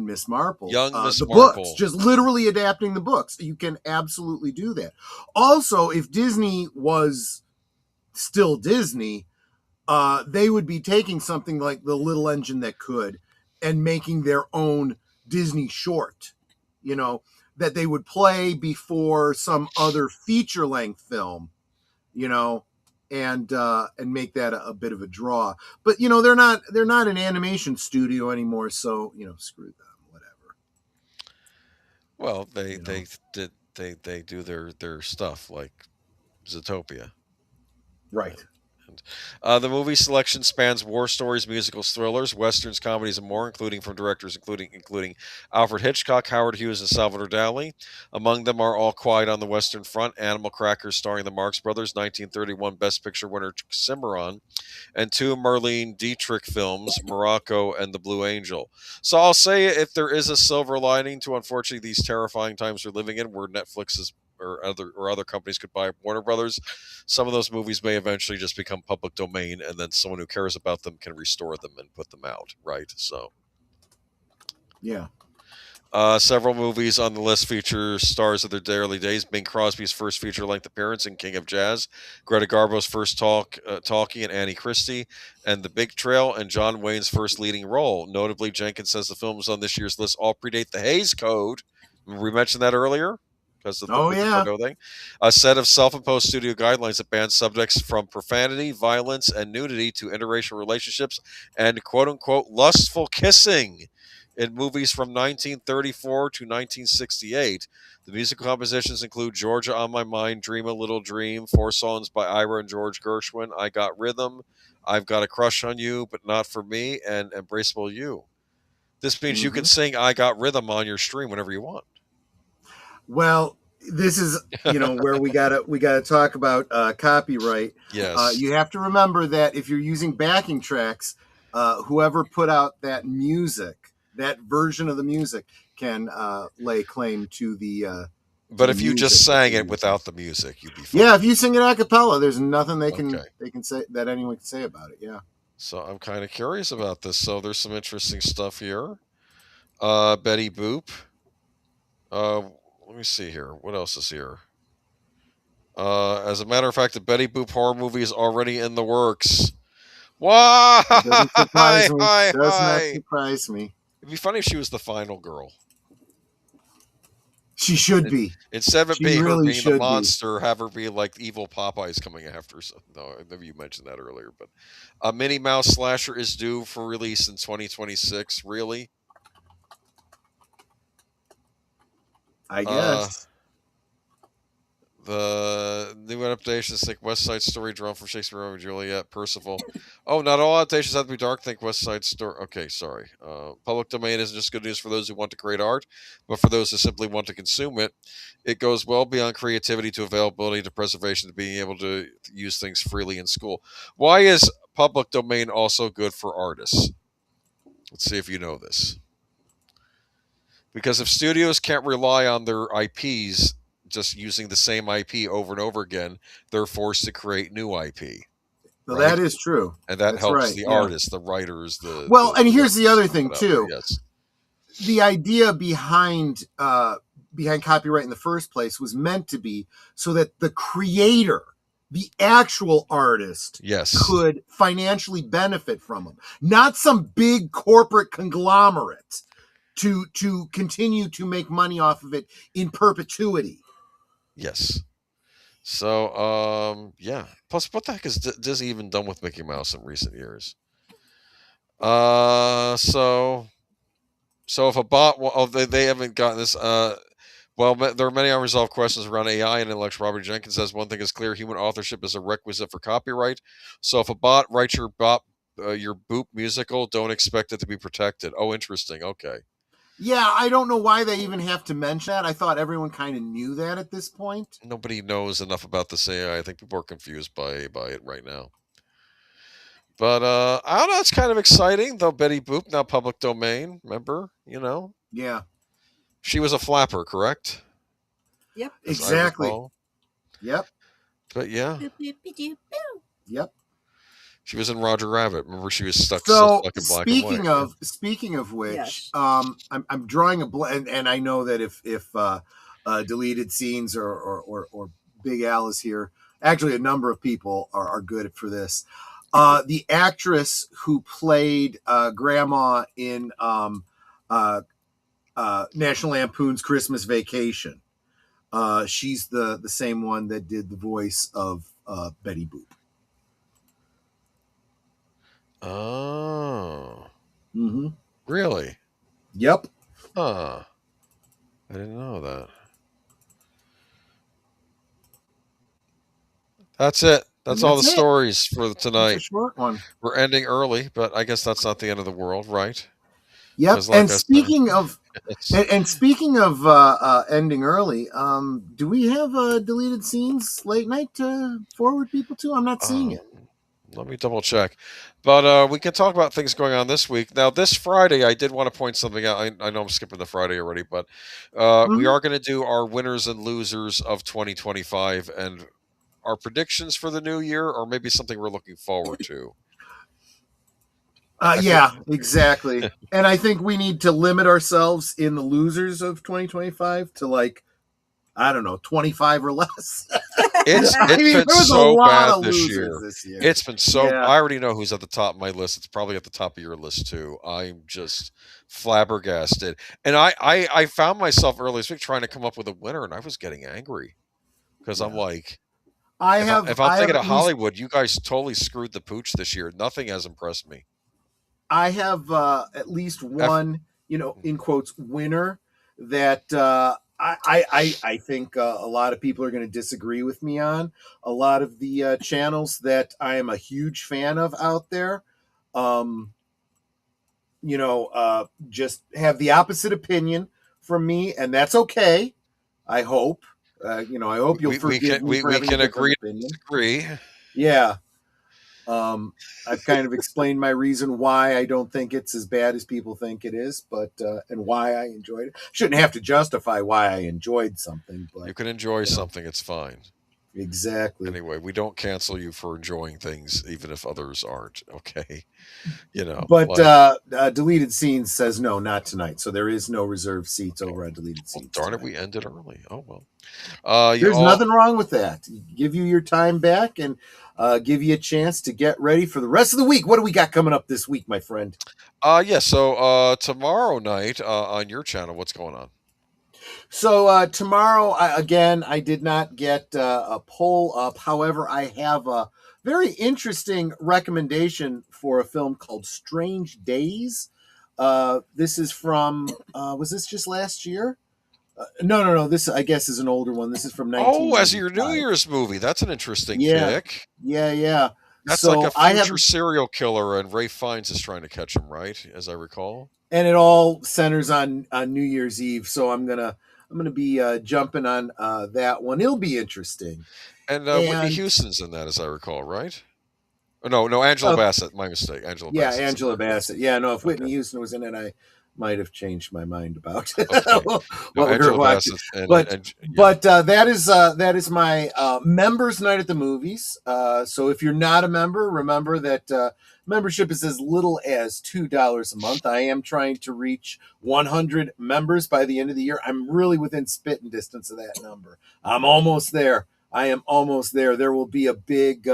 Miss Marple. Young Miss the Marple. Books, just literally adapting the books. You can absolutely do that. Also, if Disney was still Disney, they would be taking something like The Little Engine That Could and making their own Disney short, that they would play before some other feature-length film, and make that a bit of a draw. But they're not an animation studio anymore, so screw them, whatever. Well, they do their stuff like Zootopia, right? The movie selection spans war stories, musicals, thrillers, westerns, comedies, and more, including from directors including Alfred Hitchcock, Howard Hughes, and Salvador Dali. Among them are All Quiet on the Western Front, Animal Crackers starring the Marx Brothers, 1931 Best Picture winner Cimarron, and 2 Marlene Dietrich films, Morocco and The Blue Angel. So I'll say, if there is a silver lining to, unfortunately, these terrifying times we're living in, where Netflix is or other companies could buy Warner Brothers, some of those movies may eventually just become public domain, and then someone who cares about them can restore them and put them out, right? So, yeah. Several movies on the list feature stars of their early days: Bing Crosby's first feature-length appearance in King of Jazz, Greta Garbo's first talkie in Annie Christie, and The Big Trail, and John Wayne's first leading role. Notably, Jenkins says the films on this year's list all predate the Hays Code. We mentioned that earlier. Because of the Bardot thing. A set of self-imposed studio guidelines that ban subjects from profanity, violence, and nudity to interracial relationships and quote-unquote lustful kissing in movies from 1934 to 1968. The musical compositions include Georgia on My Mind, Dream a Little Dream, 4 songs by Ira and George Gershwin, I Got Rhythm, I've Got a Crush on You, But Not for Me, and Embraceable You. This means you can sing I Got Rhythm on your stream whenever you want. Well, this is where we gotta talk about copyright. Yes. You have to remember that if you're using backing tracks, whoever put out that music, that version of the music, can lay claim to the. But the if you just music that sang they're it using. without the music, you'd be fine. Yeah, if you sing it a cappella, there's nothing they can Okay. say that anyone can say about it. Yeah. So I'm kind of curious about this. So there's some interesting stuff here. Betty Boop. Let me see here. What else is here? As a matter of fact, the Betty Boop horror movie is already in the works. Why? It doesn't surprise me. Hi. Does not surprise me. It'd be funny if she was the final girl. She should be. Instead of She being really her being should the be. monster, have her be like evil Popeyes coming after. So, no, maybe you mentioned that earlier. But a Minnie Mouse slasher is due for release in 2026. Really? I guess. The new adaptations think West Side Story drawn from Shakespeare, Romeo and Juliet, Percival. Oh, not all adaptations have to be dark. Think West Side Story. Okay, sorry. Public domain isn't just good news for those who want to create art, but for those who simply want to consume it. It goes well beyond creativity to availability to preservation to being able to use things freely in school. Why is public domain also good for artists? Let's see if you know this. Because if studios can't rely on their IPs, just using the same IP over and over again, they're forced to create new IP. Well, right? That is true. And that That's helps right, the yeah. artists, the writers, and here's the other thing too. Yes. The idea behind copyright in the first place was meant to be so that the creator, the actual artist, Yes. could financially benefit from them, not some big corporate conglomerate to continue to make money off of it in perpetuity. Yes. So, yeah. Plus, what the heck has Disney even done with Mickey Mouse in recent years? So if a bot, they haven't gotten this. Well, there are many unresolved questions around AI and intellectual property. Jenkins says one thing is clear: human authorship is a requisite for copyright. So if a bot writes your Boop musical, don't expect it to be protected. Oh, interesting. Okay. Yeah, I don't know why they even have to mention that. I thought everyone kind of knew that at this point. Nobody knows enough about this AI. I think people are confused by it right now. But I don't know. It's kind of exciting, though. Betty Boop now public domain. Remember, Yeah, she was a flapper, correct? Yep. As I exactly. recall. Yep. But yeah, Yep. she was in Roger Rabbit. Remember, she was stuck So in black and white. speaking of which, Yes. I'm drawing a blank, and I know that if deleted scenes or Big Al is here, actually a number of people are good for this. The actress who played Grandma in National Lampoon's Christmas Vacation, she's the same one that did the voice of Betty Boop. Oh, Mm-hmm. really? Yep. Huh. I didn't know that. That's it. That's all the That's it. stories for It's a tonight. short one. We're ending early, but I guess that's not the end of the world, right? Yep. 'Cause like And I said, speaking of it's- speaking of ending early, do we have deleted scenes late night to forward people to? I'm not seeing it. Let me double check. But we can talk about things going on this week. Now, this Friday, I did want to point something out. I know I'm skipping the Friday already, but we are going to do our winners and losers of 2025 and our predictions for the new year, or maybe something we're looking forward to. Yeah, exactly. And I think we need to limit ourselves in the losers of 2025 to like, I don't know, 25 or less. It's I mean, been there was a so lot bad of this losers year. this year. It's been so. Yeah. I already know who's at the top of my list. It's probably at the top of your list too. I'm just flabbergasted. And I found myself earlier this week trying to come up with a winner, and I was getting angry because I'm like, if I'm thinking of Hollywood, you guys totally screwed the pooch this year. Nothing has impressed me. I have at least one, in quotes, winner that I think a lot of people are going to disagree with me on. A lot of the channels that I am a huge fan of out there, just have the opposite opinion from me, and that's okay. I hope. I hope you'll forgive me for having a different opinion. Agree. Yeah. I've kind of explained my reason why I don't think it's as bad as people think it is, but and why I enjoyed it. Shouldn't have to justify why I enjoyed something, but You can enjoy something; it's fine. Exactly. Anyway, we don't cancel you for enjoying things, even if others aren't. Okay, But Deleted Scenes says no, not tonight. So there is no reserved seats over on Deleted Scenes. Darn it, we ended early. Oh well. There's nothing wrong with that. Give you your time back and give you a chance to get ready for the rest of the week. What do we got coming up this week, my friend? So tomorrow night on your channel, what's going on? So tomorrow, I did not get a poll up. However, I have a very interesting recommendation for a film called Strange Days. This is from, was this just last year? No. This, I guess, is an older one. This is from 1995. Oh, as your New Year's movie. That's an interesting pick. Yeah. That's so like a future serial killer, and Ray Fiennes is trying to catch him, right? As I recall. And it all centers on New Year's Eve. So I'm gonna be jumping on that one. It'll be interesting. And Whitney Houston's in that, as I recall, right? Oh, no, Angela Bassett. My mistake. Angela Bassett. Yeah, no, if Whitney Houston was in it, I might have changed my mind about it. Angela Bassett. But that is my members' night at the movies. So if you're not a member, remember that membership is as little as $2 a month. I am trying to reach 100 members by the end of the year. I'm really within spitting distance of that number. I'm almost there. I am almost there. There will be a big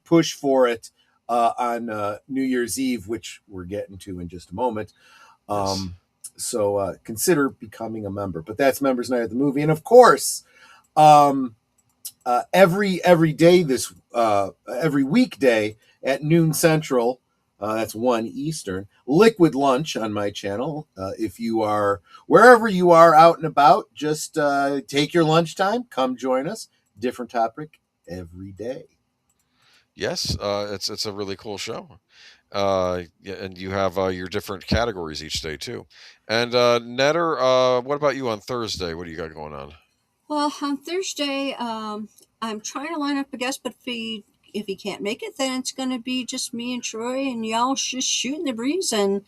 push for it on New Year's Eve, which we're getting to in just a moment. So consider becoming a member. But that's Members Night at the Movie. And of course, every day every weekday at noon Central, that's 1 Eastern, Liquid Lunch on my channel. If you are wherever you are out and about, just take your lunchtime, come join us. Different topic every day. Yes, it's a really cool show. And you have your different categories each day too. And Netter, what about you on Thursday? What do you got going on? Well, on Thursday, I'm trying to line up a guest, but if he can't make it, then it's going to be just me and Troy, and y'all just shooting the breeze and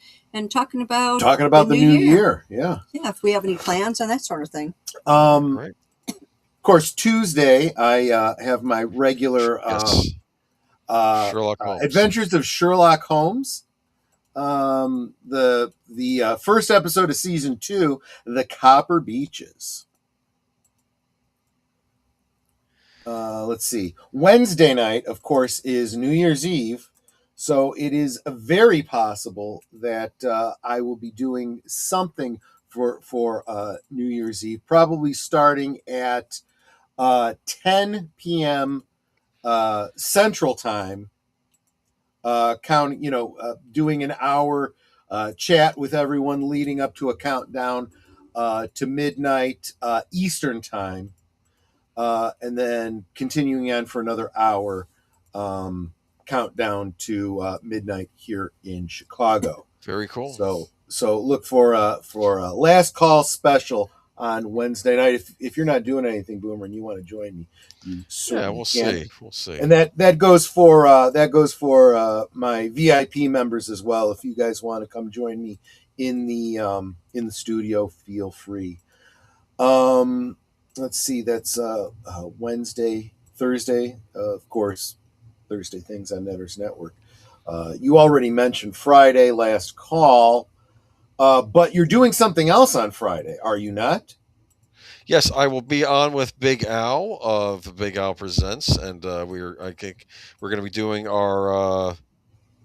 talking about the new year. Yeah. If we have any plans and that sort of thing. Right. Of course, Tuesday I have my regular Sherlock Holmes. Adventures of Sherlock Holmes. The first episode of season 2, The Copper Beaches. Let's see. Wednesday night, of course, is New Year's Eve. So it is very possible that I will be doing something for New Year's Eve, probably starting at 10 p.m. Central Time. Doing an hour chat with everyone leading up to a countdown to midnight Eastern Time. And then continuing on for another hour, countdown to midnight here in Chicago. Very cool. So look for a last call special on Wednesday night. If you're not doing anything, Boomer, and you want to join me, you certainly can. We'll see. And that goes for my VIP members as well. If you guys want to come join me in the studio, feel free. Let's see. That's Wednesday, Thursday, of course. Thursday things on Netters Network. You already mentioned Friday, last call, but you're doing something else on Friday, are you not? Yes, I will be on with Big Al of Big Al Presents, and I think we're going to be doing our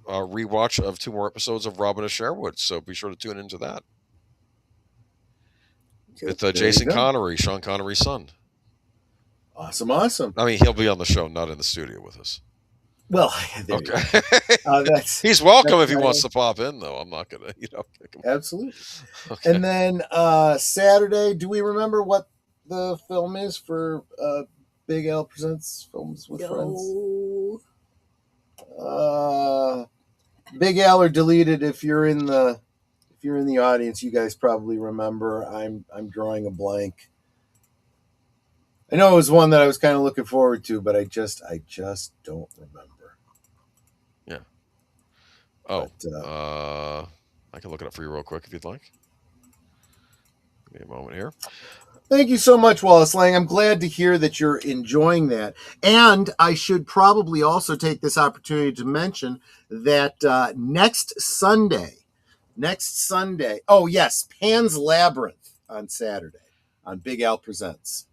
rewatch of 2 more episodes of Robin of Sherwood. So be sure to tune into that. With Jacen Connery, Sean Connery's son. Awesome. I mean, he'll be on the show, not in the studio with us. Well, okay. He's welcome if he wants to pop in, though. I'm not going to, kick him. Absolutely. Okay. And then Saturday, do we remember what the film is for Big Al Presents Films with Friends? Big Al or Deleted, if you're in the audience, you guys probably remember. I'm drawing a blank. I know it was one that I was kind of looking forward to, but I just don't remember. Yeah. Oh, But, I can look it up for you real quick if you'd like. Give me a moment here. thank you so much, Wallace Lang. I'm glad to hear that you're enjoying that. And I should probably also take this opportunity to mention that next Sunday, oh yes, Pan's Labyrinth on Saturday on Big Al Presents.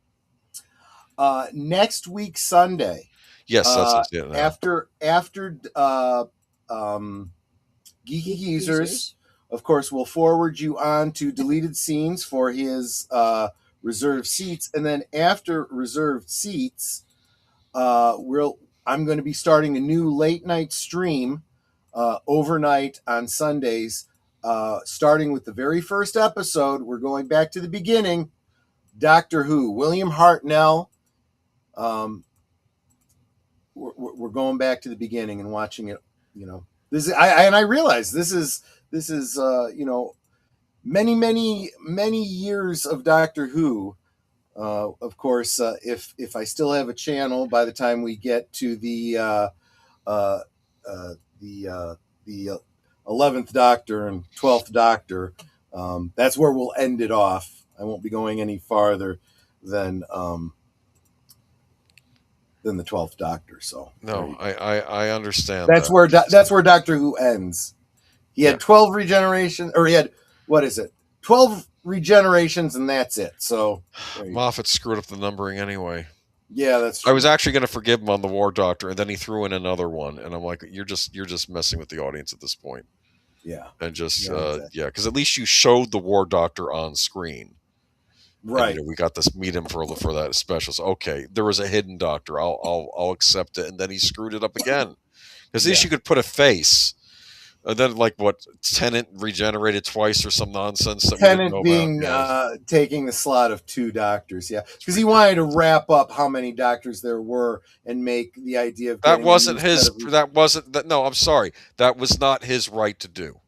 Next week Sunday, Yes, that's it. after Geeky Geezers, of course, we'll forward you on to deleted scenes for his reserved seats, and then after reserved seats, I'm going to be starting a new late night stream overnight on Sundays, starting with the very first episode. We're going back to the beginning. Doctor Who, William Hartnell. We're going back to the beginning and watching it. You know, this is, I realize this is many years of Doctor Who. Of course, if I still have a channel by the time we get to the 11th Doctor and 12th Doctor, that's where we'll end it off. I won't be going any farther than the 12th Doctor. So no, I understand. That's where Doctor Who ends. He had 12 regenerations, or he had 12 regenerations, and that's it. So Moffat screwed up the numbering anyway. Yeah, that's true. I was actually going to forgive him on the War Doctor, and then he threw in another one, and I'm like, you're just messing with the audience at this point. Yeah, and just exactly. because at least you showed the War Doctor on screen. Right. And, we got to meet him for that special. So, okay, there was a hidden Doctor. I'll accept it. And then he screwed it up again. Because at least you could put a face. And then, Tennant regenerated twice or some nonsense. That Tennant being taking the slot of 2 doctors, because he wanted to wrap up how many doctors there were and make the idea of that wasn't his. No, I'm sorry. That was not his right to do.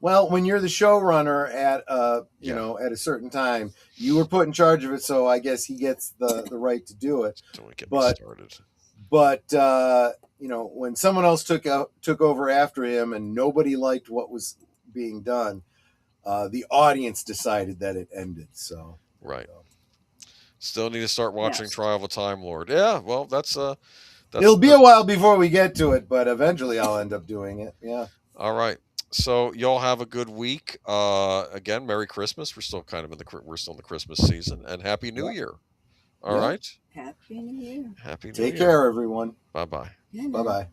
Well, when you're the showrunner at at a certain time, you were put in charge of it, so I guess he gets the right to do it. Don't get me started. But when someone else took over after him and nobody liked what was being done, the audience decided that it ended. So right. Still need to start watching Trial of a Time Lord. Yeah, well, that's it'll be a while before we get to it, but eventually I'll end up doing it. Yeah. All right. So y'all have a good week. Again, Merry Christmas. We're still in the Christmas season, and Happy New Year. All right. Happy New Year. Happy New Year. Take care, everyone. Bye-bye. Bye-bye.